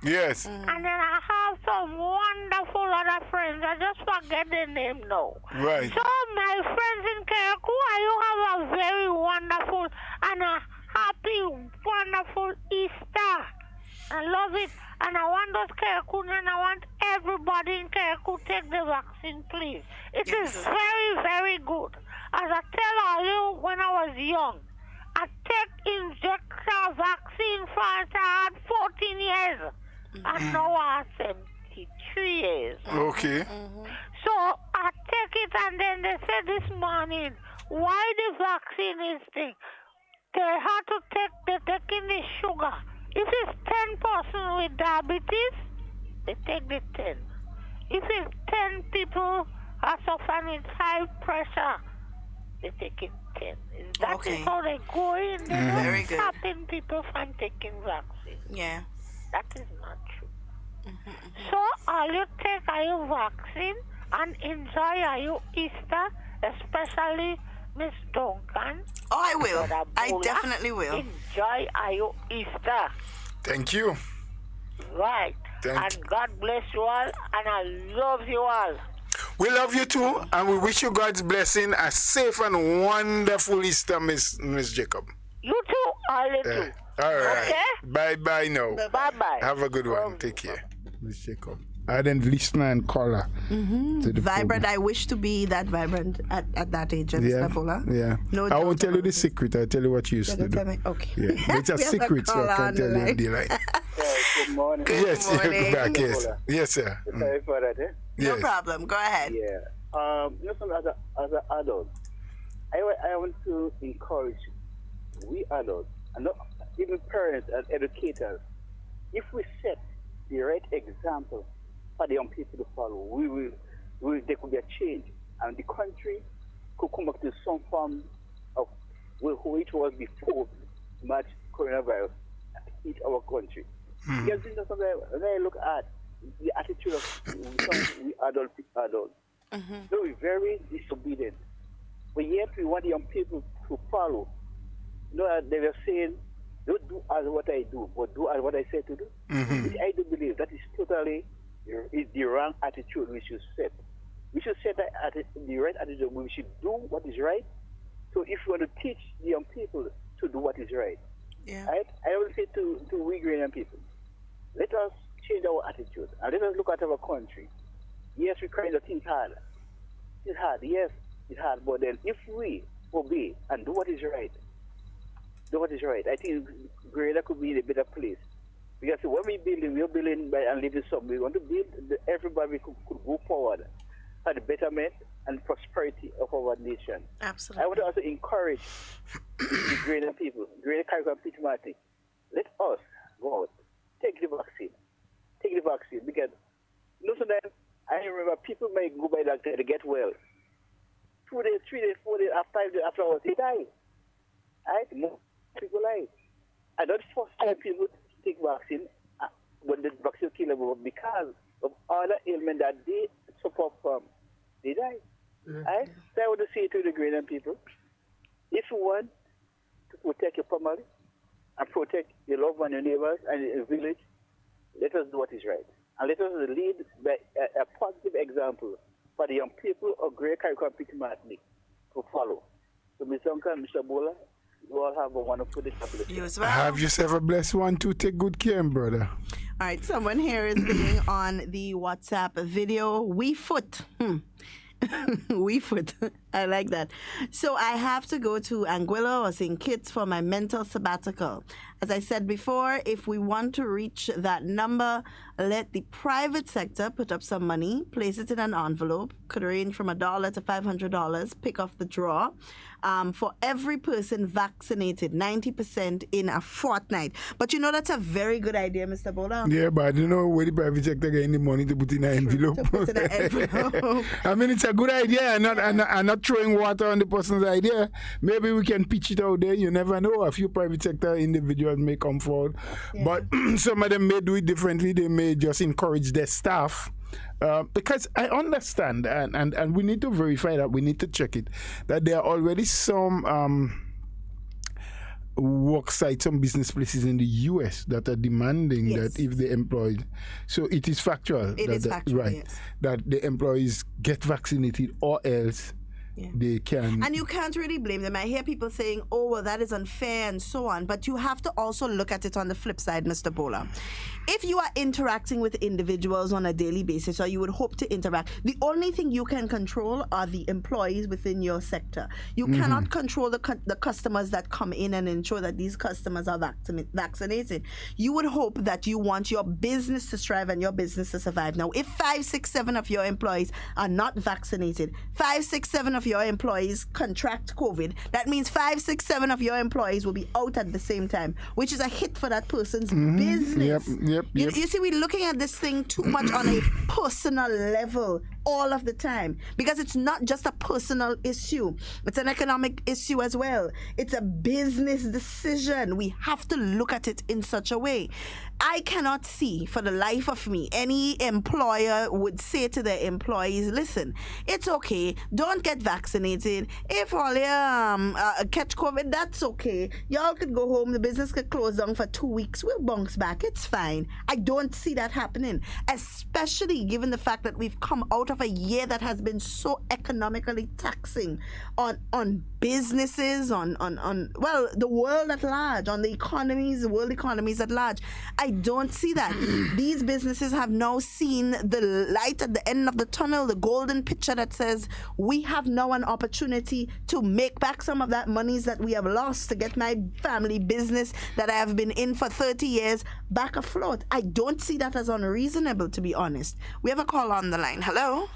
Yes. And then I have some wonderful other friends. I just forget the name now. Right. So my friends in Carriacou, you have a very wonderful and a happy, wonderful Easter. I love it. And I want those Carriacou and I want everybody in Carriacou to take the vaccine, please. It is very, very good. As I tell all you, when I was young, I take injection vaccine for I had 14 years. And now I have 73 years. Okay. So I take it and then they said this morning, why the vaccine is thing? They have to take, they're taking the sugar. If it's 10% with diabetes, they take the 10. If it's 10 people are suffering with high pressure, they take it 10. That is how they go in. They're Very good. stopping people from taking vaccine. Yeah. That is not true. So, are you take your vaccine and enjoy your Easter, especially Miss Duncan? Oh, I will. Brother I Bola? definitely will. Enjoy your Easter. Thank you. Right. Thank And God bless you all, and I love you all. We love you too, and we wish you God's blessing, a safe and wonderful Easter, Miss Jacob. You too, all of you. All right. Okay? Bye now. Bye-bye. Have a good one. Take care. Miss Jacob. Ardent listener and caller. To the Vibrant. I wish to be that vibrant at that age, Mr. Bola. Yeah. No I won't doubt tell you about the it. secret. I'll tell you what you used to do. Tell me. Okay. Yeah. It's a We have secret, so I caller can't on tell the you line. the line. Good morning. Yes, morning. you're back. Yes. Yes, sir. Sorry for that, eh? No Yes. problem. Go ahead. Yeah. You know, something as an adult, I want to encourage we adults, and not even parents and educators, if we set the right example for the young people to follow, there could be a change, and the country could come back to some form of who it was before much coronavirus hit our country. Because when I look at the attitude of some adults, they're very disobedient. But yet we want the young people to follow. They were saying, don't do as what I do, but do as what I say to do. Which I do believe that is totally the wrong attitude we should set. We should set the right attitude. We should do what is right. So if we want to teach the young people to do what is right, right? I will say to we Grenadian people, let us change our attitude and let us look at our country. Yes, we kind of think hard. It's hard, yes, it's hard. But then if we obey and do what is right, I think Grenada could be in a better place. Because when we're building and living something, we want to build everybody could go forward for the betterment and prosperity of our nation. Absolutely. I want to also encourage the Grenadian people, Grenada, Carriacou, and Peter Martin, let us go out, take the vaccine, because sometimes I remember people may go by doctor to get well. 2 days, 3 days, 4 days, 5 days afterwards, they die. Right? Most people die. I don't force people to take vaccine when the vaccine kill them because of other ailments that they suffer from. They die. Right? So I want to say to the Grenadian people, if you want to protect your family and protect your loved one, your neighbors, and your village, let us do what is right. And let us lead by a positive example for the young people of Great Carriacou and Peter Martin to follow. So, Mr. Uncle, Mr. Bola, you all have a wonderful day. You as well. Have yourself a blessed one too. Take good care, brother. All right, someone here is saying on the WhatsApp video, we foot. We foot. I like that. So I have to go to Anguilla or St. Kitts for my mental sabbatical. As I said before, if we want to reach that number, let the private sector put up some money, place it in an envelope, could range from $1 to $500, pick off the draw. For every person vaccinated, 90% in a fortnight. But that's a very good idea, Mr. Bola. Yeah, but I don't know where the private sector getting the money to put in an envelope. I mean, it's a good idea. I'm not throwing water on the person's idea. Maybe we can pitch it out there. You never know. A few private sector individuals may come forward. Yeah. But some of them may do it differently. They may just encourage their staff. Because I understand, and we need to verify that, we need to check it, that there are already some work sites, some business places in the US that are demanding that if the employees, so it is factual. It is factual, right, yes. That the employees get vaccinated or else they can. And you can't really blame them. I hear people saying, oh, well, that is unfair and so on. But you have to also look at it on the flip side, Mr. Bola. If you are interacting with individuals on a daily basis, or you would hope to interact, the only thing you can control are the employees within your sector. You cannot control the customers that come in and ensure that these customers are vaccinated. You would hope that you want your business to strive and your business to survive. Now, if 5, 6, 7 of your employees are not vaccinated, 5, 6, 7 of your employees contract COVID, that means 5, 6, 7 of your employees will be out at the same time, which is a hit for that person's business. Yep. You see, we're looking at this thing too much on a personal level all of the time, because it's not just a personal issue, it's an economic issue as well. It's a business decision. We have to look at it in such a way. I cannot see for the life of me any employer would say to their employees, listen, it's okay, don't get vaccinated. If all you catch COVID, that's okay. Y'all could go home, the business could close down for 2 weeks, we'll bounce back, it's fine. I don't see that happening, especially given the fact that we've come out of a year that has been so economically taxing on businesses, on the world at large, on the economies, the world economies at large. I don't see that. These businesses have now seen the light at the end of the tunnel, the golden picture that says we have now an opportunity to make back some of that monies that we have lost, to get my family business that I have been in for 30 years back afloat. I don't see that as unreasonable, to be honest. We have a call on the line. Hello?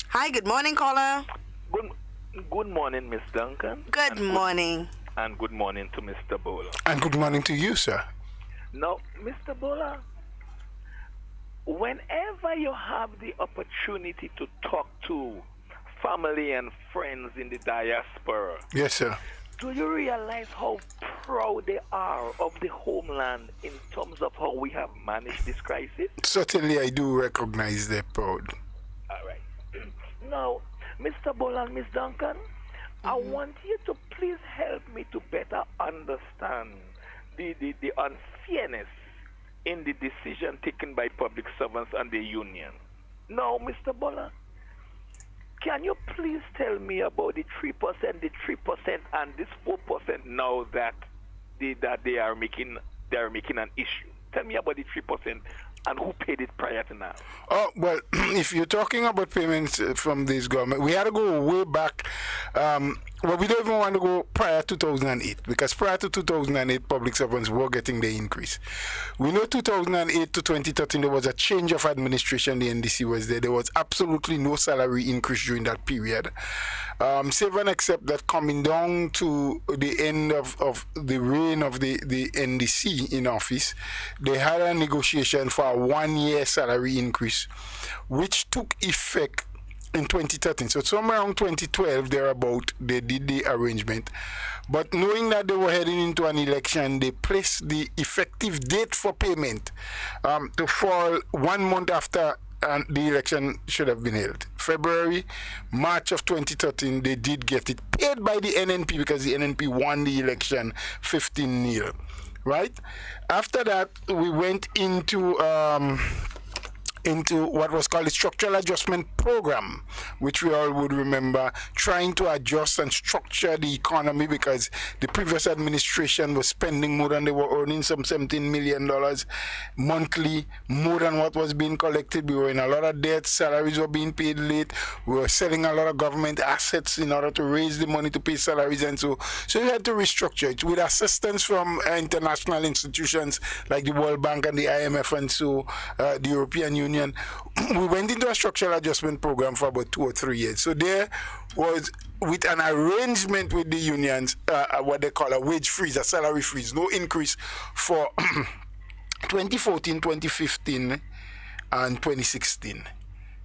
Hi, good morning, caller. Good morning, Miss Duncan. Good morning. And good morning to Mr. Bowler. And good morning to you, sir. Now, Mr. Bola, whenever you have the opportunity to talk to family and friends in the diaspora, yes, sir, do you realize how proud they are of the homeland in terms of how we have managed this crisis? Certainly, I do recognize they're proud. All right. Now, Mr. Bola and Miss Duncan, I want you to please help me to better understand the unfairness in the decision taken by public servants and the union. Now, Mr. Bola, can you please tell me about the 3%, and this 4% now that they are making an issue? Tell me about the 3% and who paid it prior to now. Oh, well, if you're talking about payments from this government, we had to go way back. Well, we don't even want to go prior to 2008, because prior to 2008, public servants were getting the increase. We know 2008 to 2013, there was a change of administration. The NDC was there. There was absolutely no salary increase during that period. Save and except that coming down to the end of the reign of the NDC in office, they had a negotiation for a 1-year salary increase, which took effect in 2013. So somewhere around 2012, thereabout, they did the arrangement. But knowing that they were heading into an election, they placed the effective date for payment to fall 1 month after the election should have been held. February, March of 2013, they did get it paid by the NNP, because the NNP won the election 15-0. Right? After that, we went into what was called the Structural Adjustment Program, which we all would remember, trying to adjust and structure the economy, because the previous administration was spending more than they were earning, some $17 million monthly, more than what was being collected. We were in a lot of debt, salaries were being paid late, we were selling a lot of government assets in order to raise the money to pay salaries, and so we had to restructure it with assistance from international institutions like the World Bank and the IMF, and so the European Union. We went into a structural adjustment program for about 2 or 3 years. So there was, with an arrangement with the unions, what they call a wage freeze, a salary freeze, no increase for 2014, 2015, and 2016.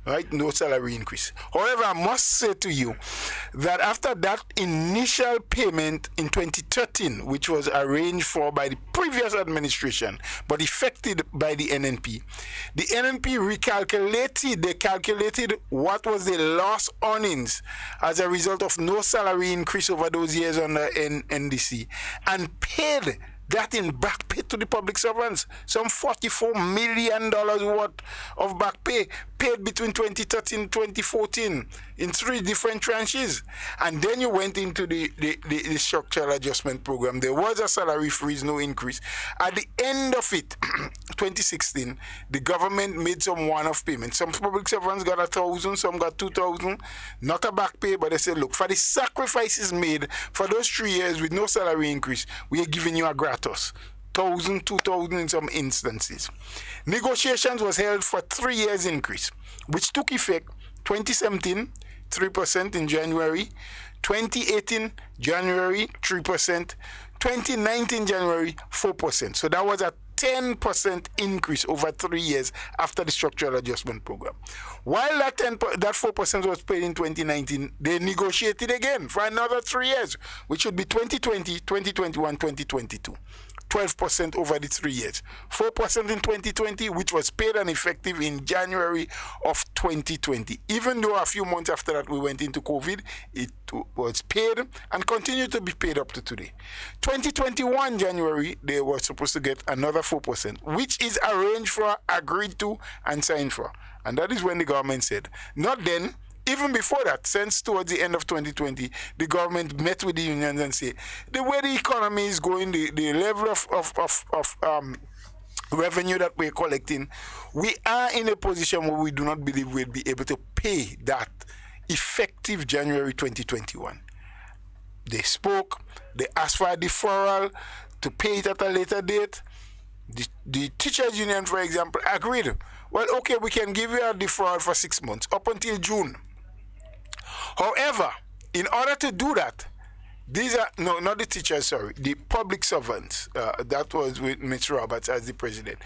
Right? No salary increase. However, I must say to you that after that initial payment in 2013, which was arranged for by the previous administration, but effected by the NNP recalculated, they calculated what was the lost earnings as a result of no salary increase over those years under NDC, and paid that in back pay to the public servants, some $44 million worth of back pay paid between 2013 and 2014 in 3 different tranches. And then you went into the structural adjustment program. There was a salary freeze, no increase. At the end of it, 2016, the government made some one-off payments. Some public servants got 1,000, some got 2,000, not a back pay, but they said, look, for the sacrifices made for those 3 years with no salary increase, we are giving you a gratis. 1,000, 2,000 in some instances. Negotiations was held for 3 years increase, which took effect 2017, 3% in January, 2018, January, 3%, 2019, January, 4%. So that was a 10% increase over 3 years after the structural adjustment program. While that 4% was paid in 2019, they negotiated again for another 3 years, which would be 2020, 2021, 2022. 12% over the 3 years. 4% in 2020, which was paid and effective in January of 2020. Even though a few months after that we went into COVID, it was paid and continued to be paid up to today. 2021 January, they were supposed to get another 4%, which is arranged for, agreed to, and signed for. And that is when the government said, not then, even before that, since towards the end of 2020, the government met with the unions and said, the way the economy is going, the level of revenue that we're collecting, we are in a position where we do not believe we'll be able to pay that effective January 2021. They spoke, they asked for a deferral to pay it at a later date. The teachers union, for example, agreed. Well, okay, we can give you a deferral for 6 months, up until June. However, in order to do that, These are, no, not the teachers, sorry, the public servants. That was with Ms. Roberts as the president.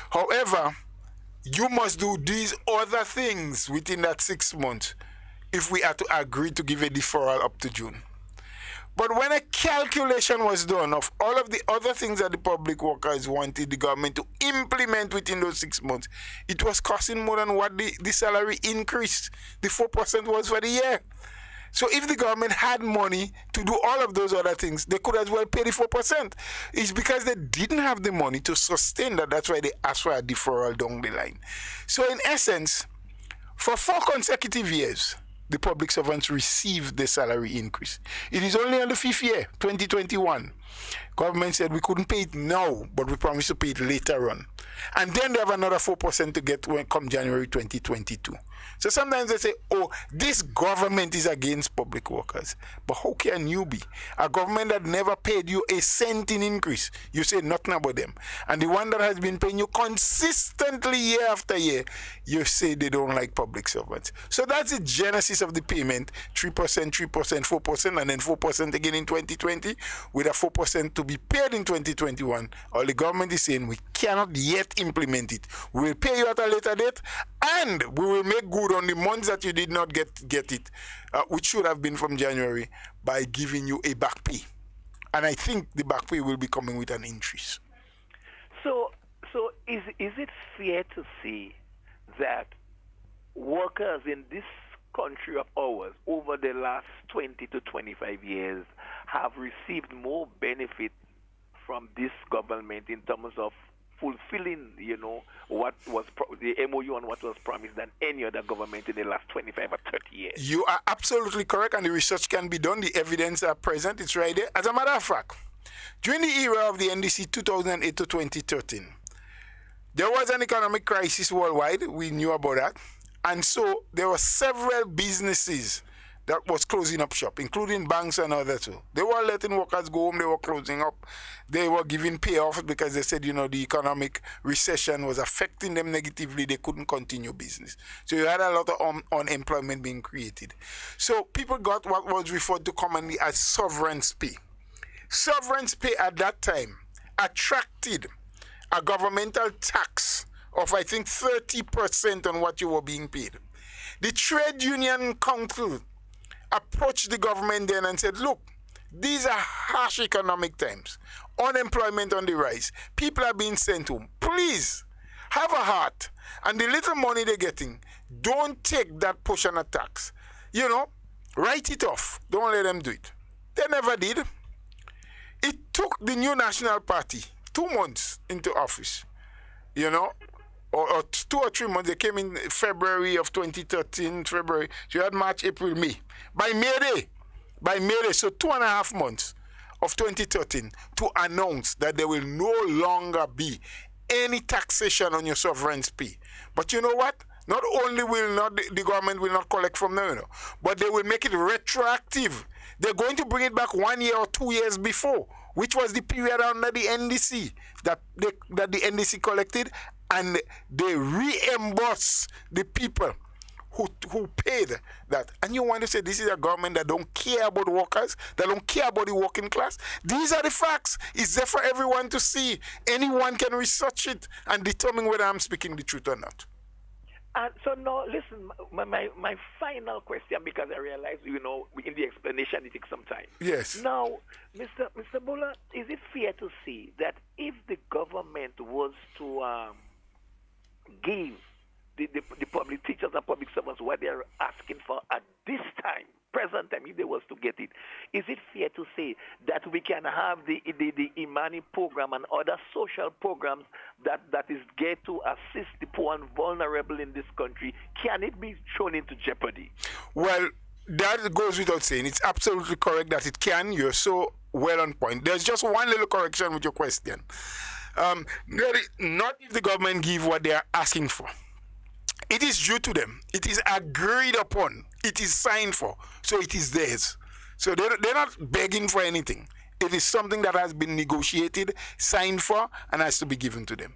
However, you must do these other things within that 6 months if we are to agree to give a deferral up to June. But when a calculation was done of all of the other things that the public workers wanted the government to implement within those 6 months, it was costing more than what the salary increase, the 4% was for the year. So if the government had money to do all of those other things, they could as well pay the 4%. It's because they didn't have the money to sustain that. That's why they asked for a deferral down the line. So in essence, for 4 consecutive years, the public servants received the salary increase. It is only on the 5th year, 2021. Government said we couldn't pay it now, but we promised to pay it later on. And then they have another 4% to get when come January 2022. So sometimes they say, oh, this government is against public workers. But how can you be? A government that never paid you a cent in increase, you say nothing about them. And the one that has been paying you consistently year after year, you say they don't like public servants. So that's the genesis of the payment, 3%, 3%, 4%, and then 4% again in 2020, with a 4% to be paid in 2021. All the government is saying we cannot yet implement it. We will pay you at a later date, and we will make good on the months that you did not get it, which should have been from January, by giving you a back pay. And I think the back pay will be coming with an increase. So is it fair to say that workers in this country of ours over the last 20 to 25 years have received more benefit from this government in terms of fulfilling, what was the MOU and what was promised than any other government in the last 25 or 30 years? You are absolutely correct, and the research can be done. The evidence are present. It's right there. As a matter of fact, during the era of the NDC 2008 to 2013, there was an economic crisis worldwide. We knew about that. And so there were several businesses that was closing up shop, including banks and others too. They were letting workers go home, they were closing up. They were giving payoff because they said, the economic recession was affecting them negatively. They couldn't continue business. So you had a lot of unemployment being created. So people got what was referred to commonly as sovereign's pay. Sovereign's pay at that time attracted a governmental tax of, I think, 30% on what you were being paid. The Trade Union Council approached the government then and said, look, these are harsh economic times. Unemployment on the rise. People are being sent home. Please, have a heart. And the little money they're getting, don't take that portion of tax. Write it off. Don't let them do it. They never did. It took the new National Party 2 months into office, or 2 or 3 months. They came in February of 2013, February. So you had March, April, May. By May Day, so 2.5 months of 2013 to announce that there will no longer be any taxation on your sovereign's pay. But you know what? Not only will not the government will not collect from them, but they will make it retroactive. They're going to bring it back 1 year or 2 years before, which was the period under the NDC that the NDC collected, and they reimburse the people who paid that. And you want to say this is a government that don't care about workers, that don't care about the working class? These are the facts. It's there for everyone to see. Anyone can research it and determine whether I'm speaking the truth or not. So now, listen, my final question, because I realize, in the explanation it takes some time. Yes. Now, Mr. Bola, is it fair to say that if the government was to give the public teachers and public servants what they're asking for at this time, present time, if they was to get it, is it fair to say that we can have the Imani program and other social programs that is geared to assist the poor and vulnerable in this country? Can it be thrown into jeopardy? Well, that goes without saying. It's absolutely correct that it can. You're so well on point. There's just one little correction with your question. Not if the government give what they are asking for. It is due to them. It is agreed upon. It is signed for. So it is theirs. So they're not begging for anything. It is something that has been negotiated, signed for, and has to be given to them.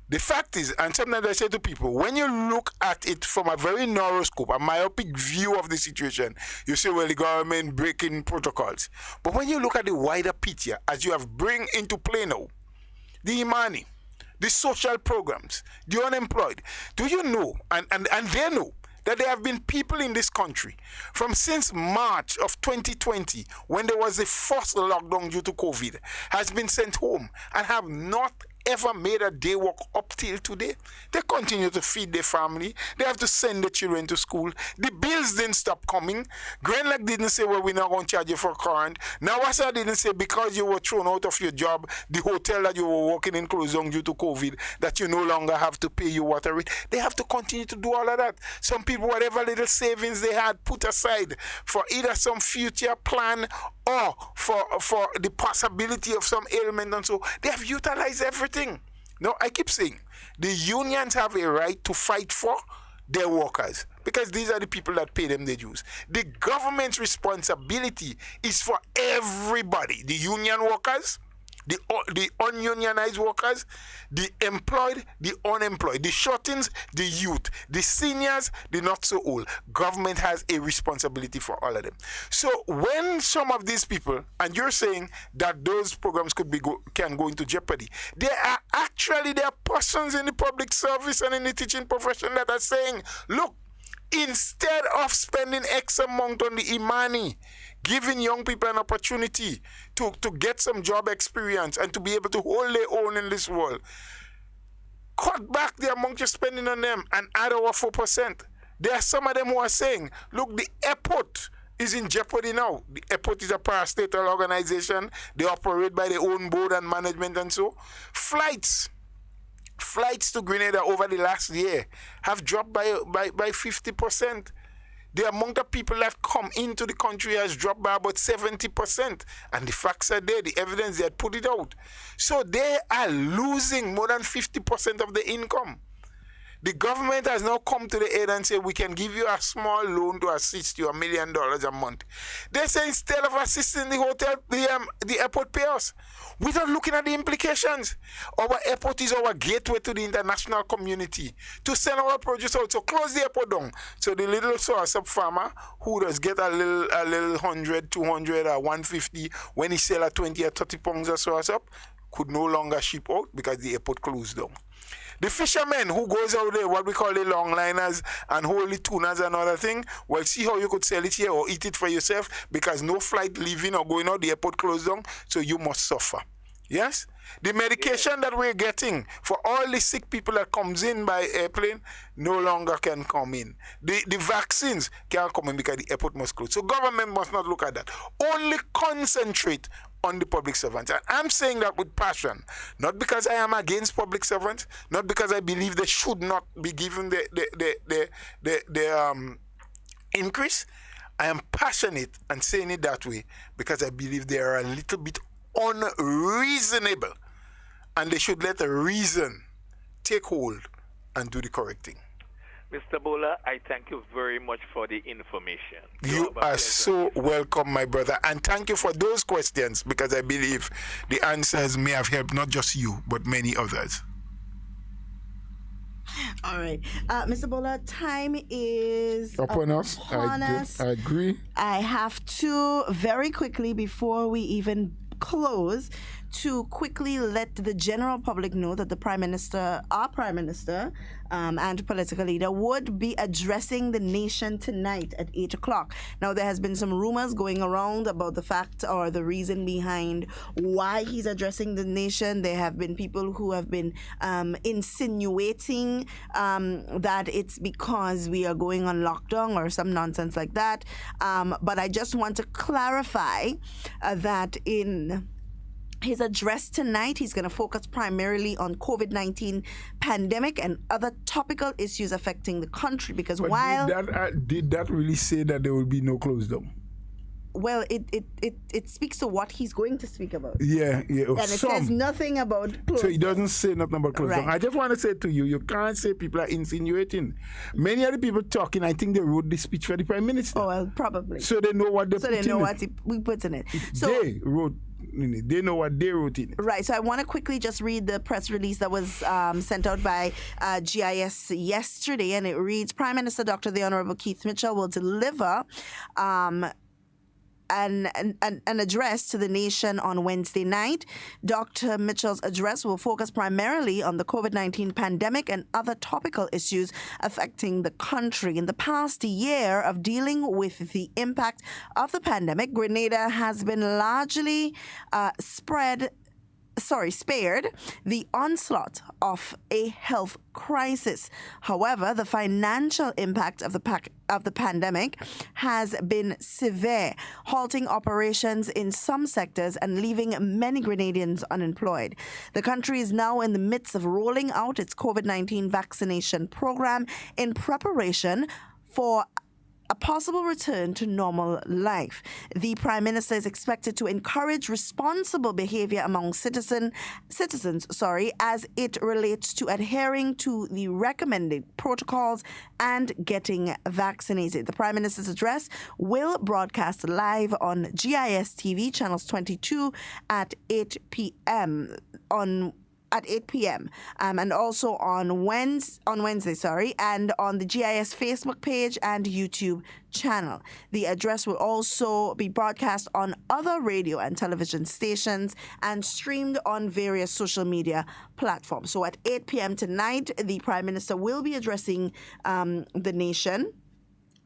The fact is, and sometimes I say to people, when you look at it from a very narrow scope, a myopic view of the situation, you say, well, the government breaking protocols. But when you look at the wider picture, as you have bring into play now, the Imani, the social programs, the unemployed, do you know, and they know, that there have been people in this country from since March of 2020, when there was the first lockdown due to COVID, has been sent home and have not ever made a day work up till today. They continue to feed their family. They have to send the children to school. The bills didn't stop coming. Grenadians didn't say, well, we're not going to charge you for current. Nawasa didn't say, because you were thrown out of your job, the hotel that you were working in closed down due to COVID, that you no longer have to pay your water rate. They have to continue to do all of that. Some people, whatever little savings they had put aside for either some future plan or for the possibility of some ailment and so, they have utilized everything. No, I keep saying, the unions have a right to fight for their workers because these are the people that pay them their dues. The government's responsibility is for everybody, the union workers, the ununionized workers, the employed, the unemployed, the shortens, the youth, the seniors, the not so old. Government has a responsibility for all of them. So when some of these people, and you're saying that those programs can go into jeopardy, there are persons in the public service and in the teaching profession that are saying, look, instead of spending X amount on the Imani, giving young people an opportunity to get some job experience and to be able to hold their own in this world, cut back the amount you're spending on them and add our 4%. There are some of them who are saying, look, the airport is in jeopardy now. The airport is a parastatal organization. They operate by their own board and management and so. Flights to Grenada over the last year have dropped by 50%. The amount of people that come into the country has dropped by about 70%. And the facts are there, the evidence, they had put it out. So they are losing more than 50% of the income. The government has now come to the aid and said, we can give you a small loan to assist you, $1 million a month. They say instead of assisting the hotel, the airport pay us. Without looking at the implications. Our airport is our gateway to the international community to send our produce out. So close the airport down. So the little sub farmer who does get a little 100, 200 or 150 when he sell at 20 or 30 pounds of sauce up could no longer ship out because the airport closed down. The fishermen who goes out there, what we call the longliners and hold the tunas and other thing, well, see how you could sell it here or eat it for yourself because no flight leaving or going out, the airport closed down, so you must suffer. Yes? The medication that we're getting for all the sick people that comes in by airplane no longer can come in. The vaccines can't come in because the airport must close. So government must not look at that. Only concentrate on the public servants. And I'm saying that with passion, not because I am against public servants, not because I believe they should not be given the increase. I am passionate and saying it that way because I believe they are a little bit unreasonable and they should let the reason take hold and do the correct thing. Mr. Bola, I thank you very much for the information. You are so welcome, my brother. And thank you for those questions because I believe the answers may have helped not just you, but many others. All right. Mr. Bola, time is upon us. I agree. I have to very quickly, before we even close, to quickly let the general public know that the Prime Minister, our Prime Minister, and political leader would be addressing the nation tonight at 8 o'clock. Now, there has been some rumors going around about the fact or the reason behind why he's addressing the nation. There have been people who have been insinuating that it's because we are going on lockdown or some nonsense like that. But I just want to clarify that in his address tonight, he's going to focus primarily on COVID-19 pandemic and other topical issues affecting the country. Because but while did that really say that there will be no close down? well, it speaks to what he's going to speak about. Yeah. And it says nothing about closed. So he doesn't say nothing about closed down. I just want to say to you, you can't say people are insinuating. Many of the people talking, I think they wrote this speech for the Prime Minister. Oh, well, probably. So they know what they put in it. So they know what we put in it. So they wrote in it. They know what they wrote in it. Right. So I want to quickly just read the press release that was sent out by GIS yesterday, and it reads, Prime Minister Dr. The Honorable Keith Mitchell will deliver an address to the nation on Wednesday night. Dr. Mitchell's address will focus primarily on the COVID-19 pandemic and other topical issues affecting the country. In the past year of dealing with the impact of the pandemic, Grenada has been largely spared the onslaught of a health crisis. However, the financial impact of the pandemic has been severe, halting operations in some sectors and leaving many Grenadians unemployed. The country is now in the midst of rolling out its COVID-19 vaccination program in preparation for a possible return to normal life. The Prime Minister is expected to encourage responsible behavior among citizens, as it relates to adhering to the recommended protocols and getting vaccinated. The Prime Minister's address will broadcast live on GIS TV channels 22 at 8 p.m. And also on Wednesday, and on the GIS Facebook page and YouTube channel. The address will also be broadcast on other radio and television stations and streamed on various social media platforms. So at 8 p.m. tonight, the Prime Minister will be addressing the nation.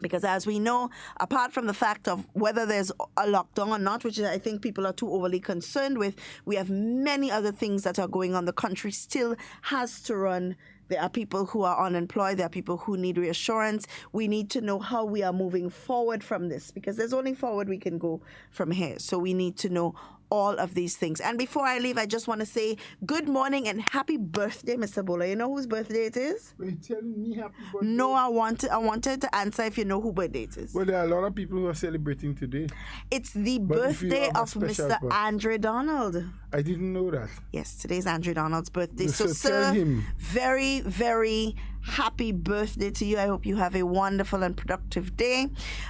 Because as we know, apart from the fact of whether there's a lockdown or not, which I think people are too overly concerned with, we have many other things that are going on. The country still has to run. There are people who are unemployed. There are people who need reassurance. We need to know how we are moving forward from this, because there's only forward we can go from here. So we need to know all of these things. And before I leave, I just want to say good morning and happy birthday, Mr. Bola. You know whose birthday it is? Are you telling me happy birthday? No, I wanted to answer if you know who birthday it is. Well, there are a lot of people who are celebrating today. It's the birthday of Mr. Andre Donald. I didn't know that. Yes, today's Andre Donald's birthday. So, tell him. Very, very happy birthday to you. I hope you have a wonderful and productive day.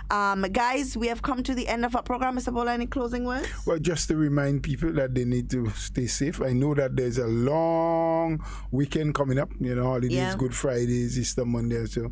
Guys, we have come to the end of our program. Mr. Bola, any closing words? Well, just to remind people that they need to stay safe. I know that there's a long weekend coming up, holidays, Good Fridays, Easter Monday, so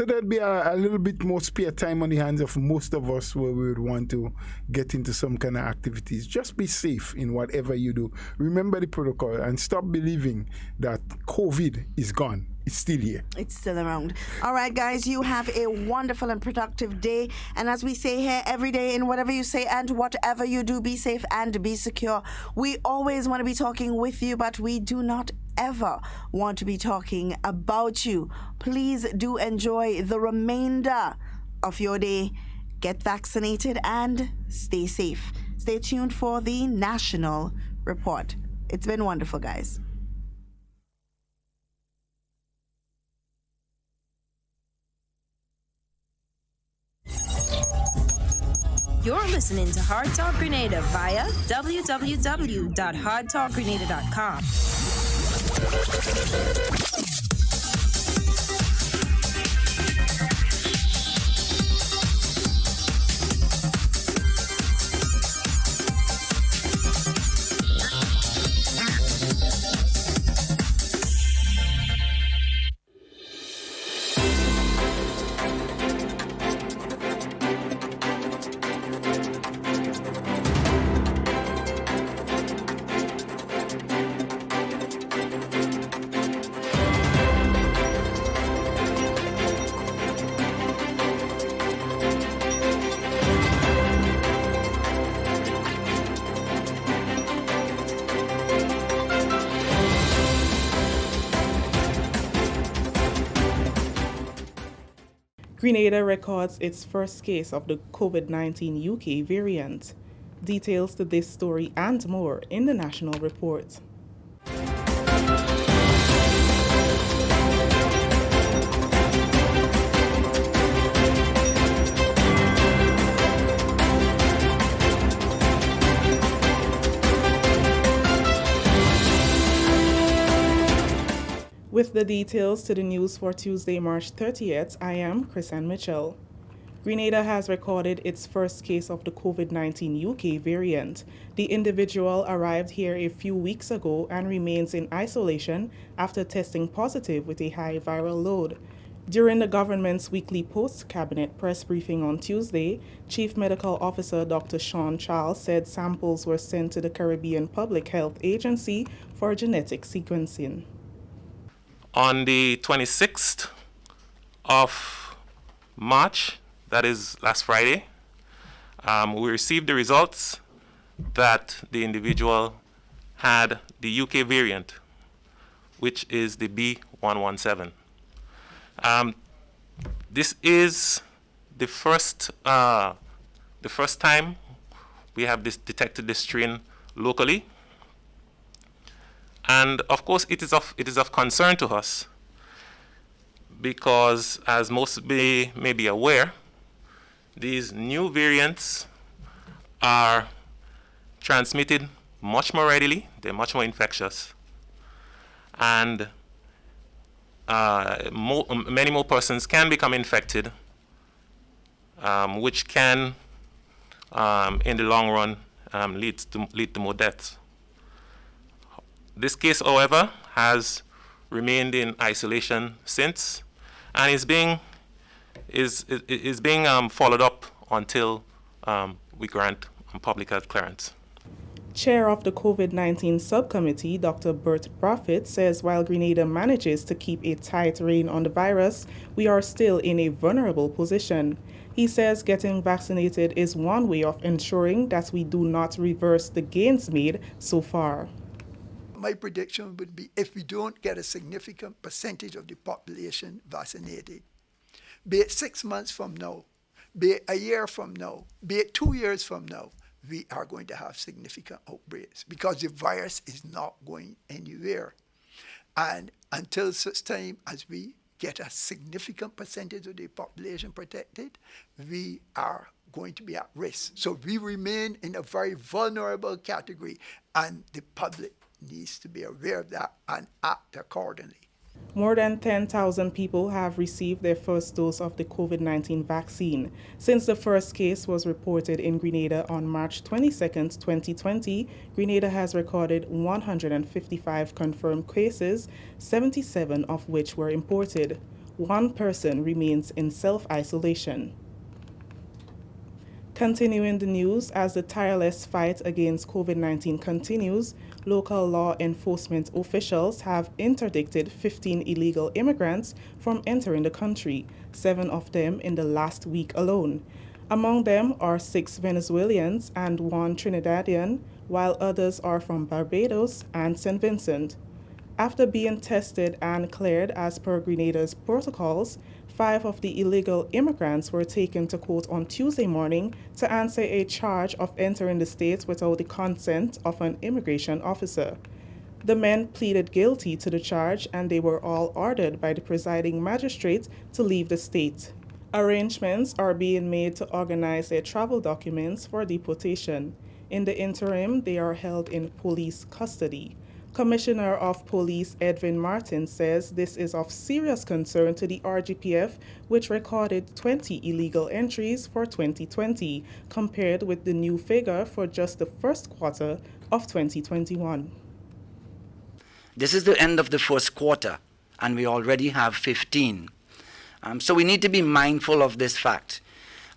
there'll be a little bit more spare time on the hands of most of us where we would want to get into some kind of activities. Just be safe in whatever you do. Remember the protocol and stop believing that COVID is gone. It's still here. It's still around. All right, guys, you have a wonderful and productive day. And as we say here every day, in whatever you say and whatever you do, be safe and be secure. We always want to be talking with you, but we do not ever want to be talking about you. Please do enjoy the remainder of your day. Get vaccinated and stay safe. Stay tuned for the National Report. It's been wonderful, guys. You're listening to Hard Talk Grenada via www.hardtalkgrenada.com. Grenada records its first case of the COVID-19 UK variant. Details to this story and more in the National Report. With the details to the news for Tuesday, March 30th, I am Chrisanne Mitchell. Grenada has recorded its first case of the COVID-19 UK variant. The individual arrived here a few weeks ago and remains in isolation after testing positive with a high viral load. During the government's weekly post-cabinet press briefing on Tuesday, Chief Medical Officer Dr. Sean Charles said samples were sent to the Caribbean Public Health Agency for genetic sequencing. On the 26th of March, that is last Friday, we received the results that the individual had the UK variant, which is the B117. This is the first time we have detected this strain locally, and of course it is of concern to us because, as most may be aware, these new variants are transmitted much more readily, they're much more infectious, and many more persons can become infected, which can, in the long run, lead to more deaths. This case, however, has remained in isolation since, and is being followed up until we grant public health clearance. Chair of the COVID-19 subcommittee, Dr. Bert Proffitt, says while Grenada manages to keep a tight rein on the virus, we are still in a vulnerable position. He says getting vaccinated is one way of ensuring that we do not reverse the gains made so far. My prediction would be if we don't get a significant percentage of the population vaccinated, be it 6 months from now, be it a year from now, be it 2 years from now, we are going to have significant outbreaks because the virus is not going anywhere. And until such time as we get a significant percentage of the population protected, we are going to be at risk. So we remain in a very vulnerable category, and the public needs to be aware of that and act accordingly. More than 10,000 people have received their first dose of the COVID-19 vaccine. Since the first case was reported in Grenada on March 22, 2020, Grenada has recorded 155 confirmed cases, 77 of which were imported. One person remains in self-isolation. Continuing the news, as the tireless fight against COVID-19 continues, local law enforcement officials have interdicted 15 illegal immigrants from entering the country, 7 of them in the last week alone. Among them are 6 Venezuelans and 1 Trinidadian, while others are from Barbados and St. Vincent. After being tested and cleared as per Grenada's protocols, 5 of the illegal immigrants were taken to court on Tuesday morning to answer a charge of entering the state without the consent of an immigration officer. The men pleaded guilty to the charge, and they were all ordered by the presiding magistrate to leave the state. Arrangements are being made to organize their travel documents for deportation. In the interim, they are held in police custody. Commissioner of Police Edwin Martin says this is of serious concern to the RGPF, which recorded 20 illegal entries for 2020, compared with the new figure for just the first quarter of 2021. This is the end of the first quarter, and we already have 15. So we need to be mindful of this fact,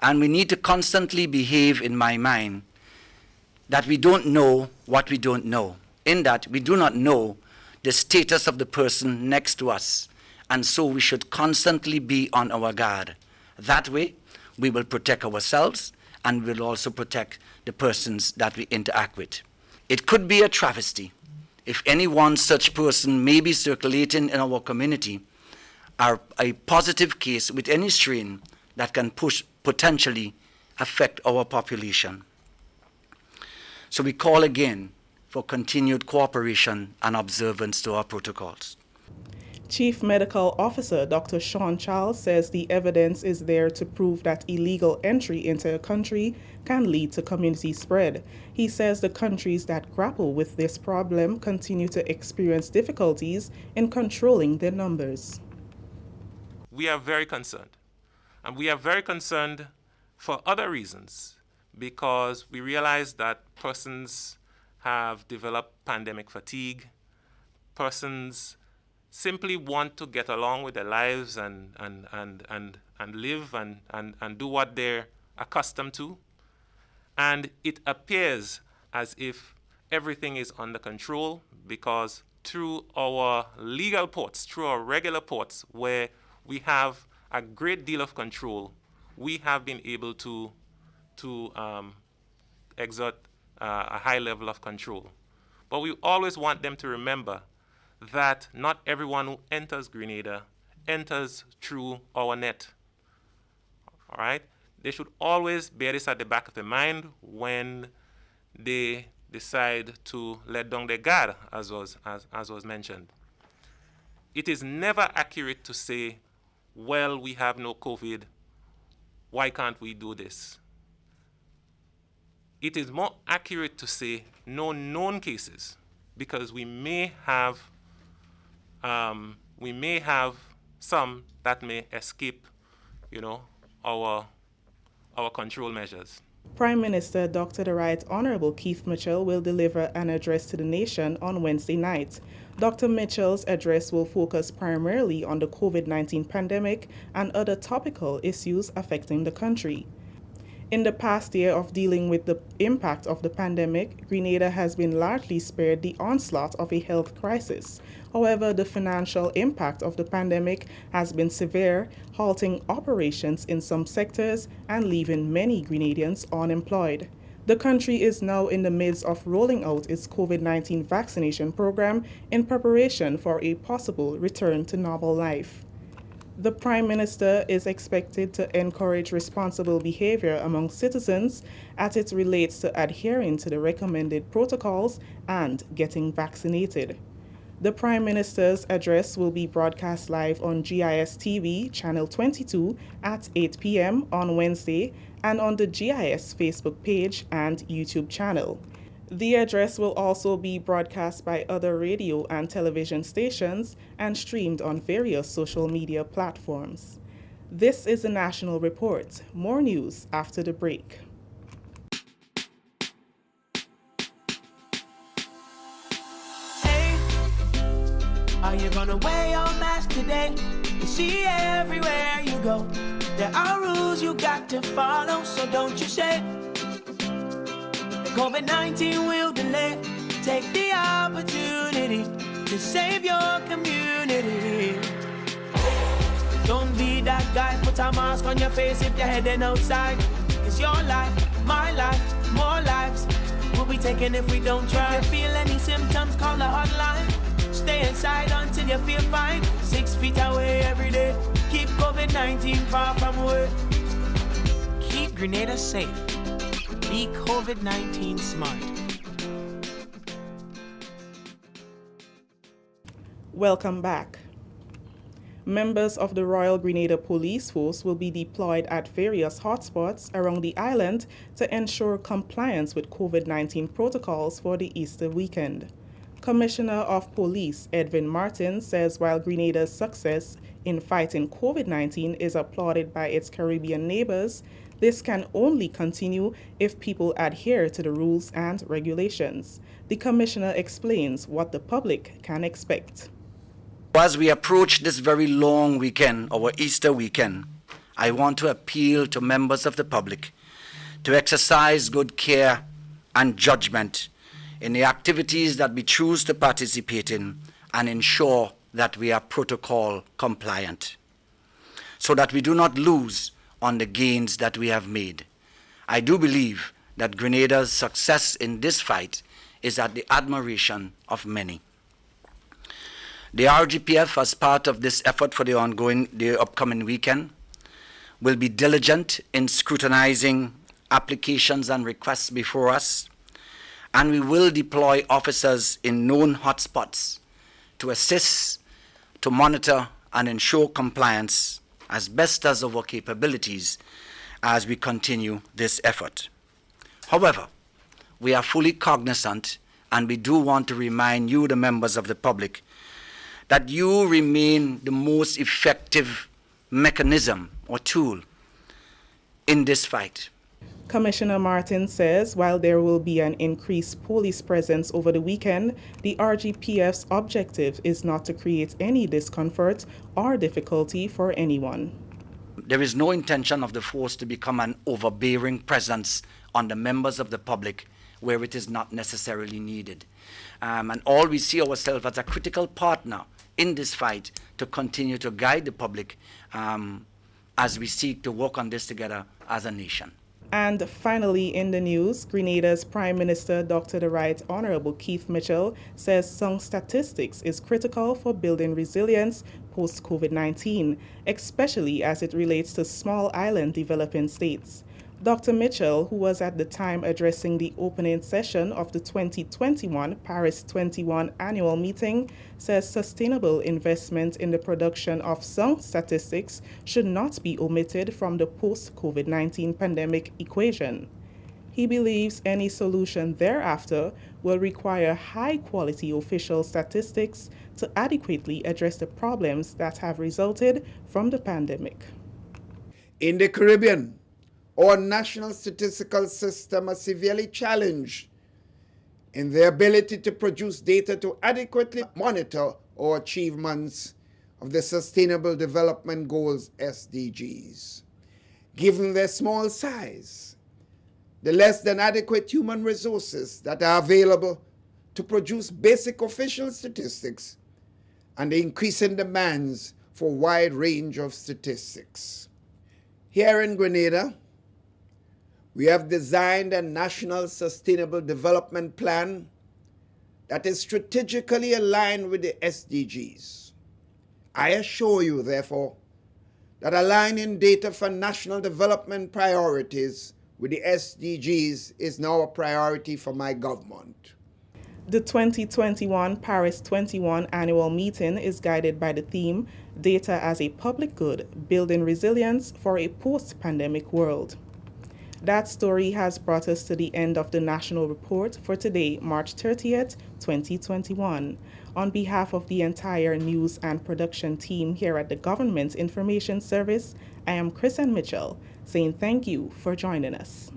and we need to constantly behave, in my mind, that we don't know what we don't know. In that we do not know the status of the person next to us, and so we should constantly be on our guard. That way, we will protect ourselves, and we'll also protect the persons that we interact with. It could be a travesty if any one such person may be circulating in our community, or a positive case with any strain that can potentially affect our population. So we call again for continued cooperation and observance to our protocols. Chief Medical Officer Dr. Sean Charles says the evidence is there to prove that illegal entry into a country can lead to community spread. He says the countries that grapple with this problem continue to experience difficulties in controlling their numbers. We are very concerned. And we are very concerned for other reasons, because we realize that persons have developed pandemic fatigue. Persons simply want to get along with their lives and live and do what they're accustomed to. And it appears as if everything is under control, because through our legal ports, through our regular ports, where we have a great deal of control, we have been able to exert a high level of control. But we always want them to remember that not everyone who enters Grenada enters through our net. All right? They should always bear this at the back of their mind when they decide to let down their guard, as was mentioned. It is never accurate to say, well, we have no COVID, why can't we do this? It is more accurate to say no known cases, because we may have some that may escape, our control measures. Prime Minister Dr. The Right Honorable Keith Mitchell will deliver an address to the nation on Wednesday night. Dr. Mitchell's address will focus primarily on the COVID-19 pandemic and other topical issues affecting the country. In the past year of dealing with the impact of the pandemic, Grenada has been largely spared the onslaught of a health crisis. However, the financial impact of the pandemic has been severe, halting operations in some sectors and leaving many Grenadians unemployed. The country is now in the midst of rolling out its COVID-19 vaccination program in preparation for a possible return to normal life. The Prime Minister is expected to encourage responsible behavior among citizens as it relates to adhering to the recommended protocols and getting vaccinated. The Prime Minister's address will be broadcast live on GIS TV, Channel 22 at 8 p.m. on Wednesday and on the GIS Facebook page and YouTube channel. The address will also be broadcast by other radio and television stations and streamed on various social media platforms. This is a national report. More news after the break. Hey, are you gonna wear your mask today? You see everywhere you go, there are rules you got to follow, so don't you say COVID-19 will delay. Take the opportunity to save your community. Don't be that guy, put a mask on your face if you're heading outside. It's your life, my life, more lives will be taken if we don't try. If you feel any symptoms, call the hotline. Stay inside until you feel fine. 6 feet away every day. Keep COVID-19 far from away. Keep Grenada safe. Be COVID-19 smart. Welcome back. Members of the Royal Grenada Police Force will be deployed at various hotspots around the island to ensure compliance with COVID-19 protocols for the Easter weekend. Commissioner of Police Edwin Martin says while Grenada's success in fighting COVID-19 is applauded by its Caribbean neighbors, this can only continue if people adhere to the rules and regulations. The Commissioner explains what the public can expect. As we approach this very long weekend, our Easter weekend, I want to appeal to members of the public to exercise good care and judgment in the activities that we choose to participate in and ensure that we are protocol compliant so that we do not lose on the gains that we have made. I do believe that Grenada's success in this fight is at the admiration of many. The RGPF, as part of this effort for the upcoming weekend, will be diligent in scrutinizing applications and requests before us, and we will deploy officers in known hotspots to assist to monitor and ensure compliance as best as our capabilities as we continue this effort. However, we are fully cognizant, and we do want to remind you, the members of the public, that you remain the most effective mechanism or tool in this fight. Commissioner Martin says while there will be an increased police presence over the weekend, the RGPF's objective is not to create any discomfort or difficulty for anyone. There is no intention of the force to become an overbearing presence on the members of the public where it is not necessarily needed. And all we see ourselves as a critical partner in this fight to continue to guide the public as we seek to work on this together as a nation. And finally in the news, Grenada's Prime Minister, Dr. the Right Honorable Keith Mitchell, says some statistics is critical for building resilience post-COVID-19, especially as it relates to small island developing states. Dr. Mitchell, who was at the time addressing the opening session of the 2021 Paris 21 annual meeting, says sustainable investment in the production of some statistics should not be omitted from the post-COVID-19 pandemic equation. He believes any solution thereafter will require high-quality official statistics to adequately address the problems that have resulted from the pandemic. In the Caribbean, our national statistical system is severely challenged in the ability to produce data to adequately monitor our achievements of the Sustainable Development Goals (SDGs). Given their small size, the less than adequate human resources that are available to produce basic official statistics, and the increasing demands for a wide range of statistics. Here in Grenada, we have designed a national sustainable development plan that is strategically aligned with the SDGs. I assure you, therefore, that aligning data for national development priorities with the SDGs is now a priority for my government. The 2021 Paris 21 annual meeting is guided by the theme, Data as a Public Good, Building Resilience for a Post-Pandemic World. That story has brought us to the end of the National Report for today, March 30th, 2021. On behalf of the entire news and production team here at the Government Information Service, I am Chris and Mitchell, saying thank you for joining us.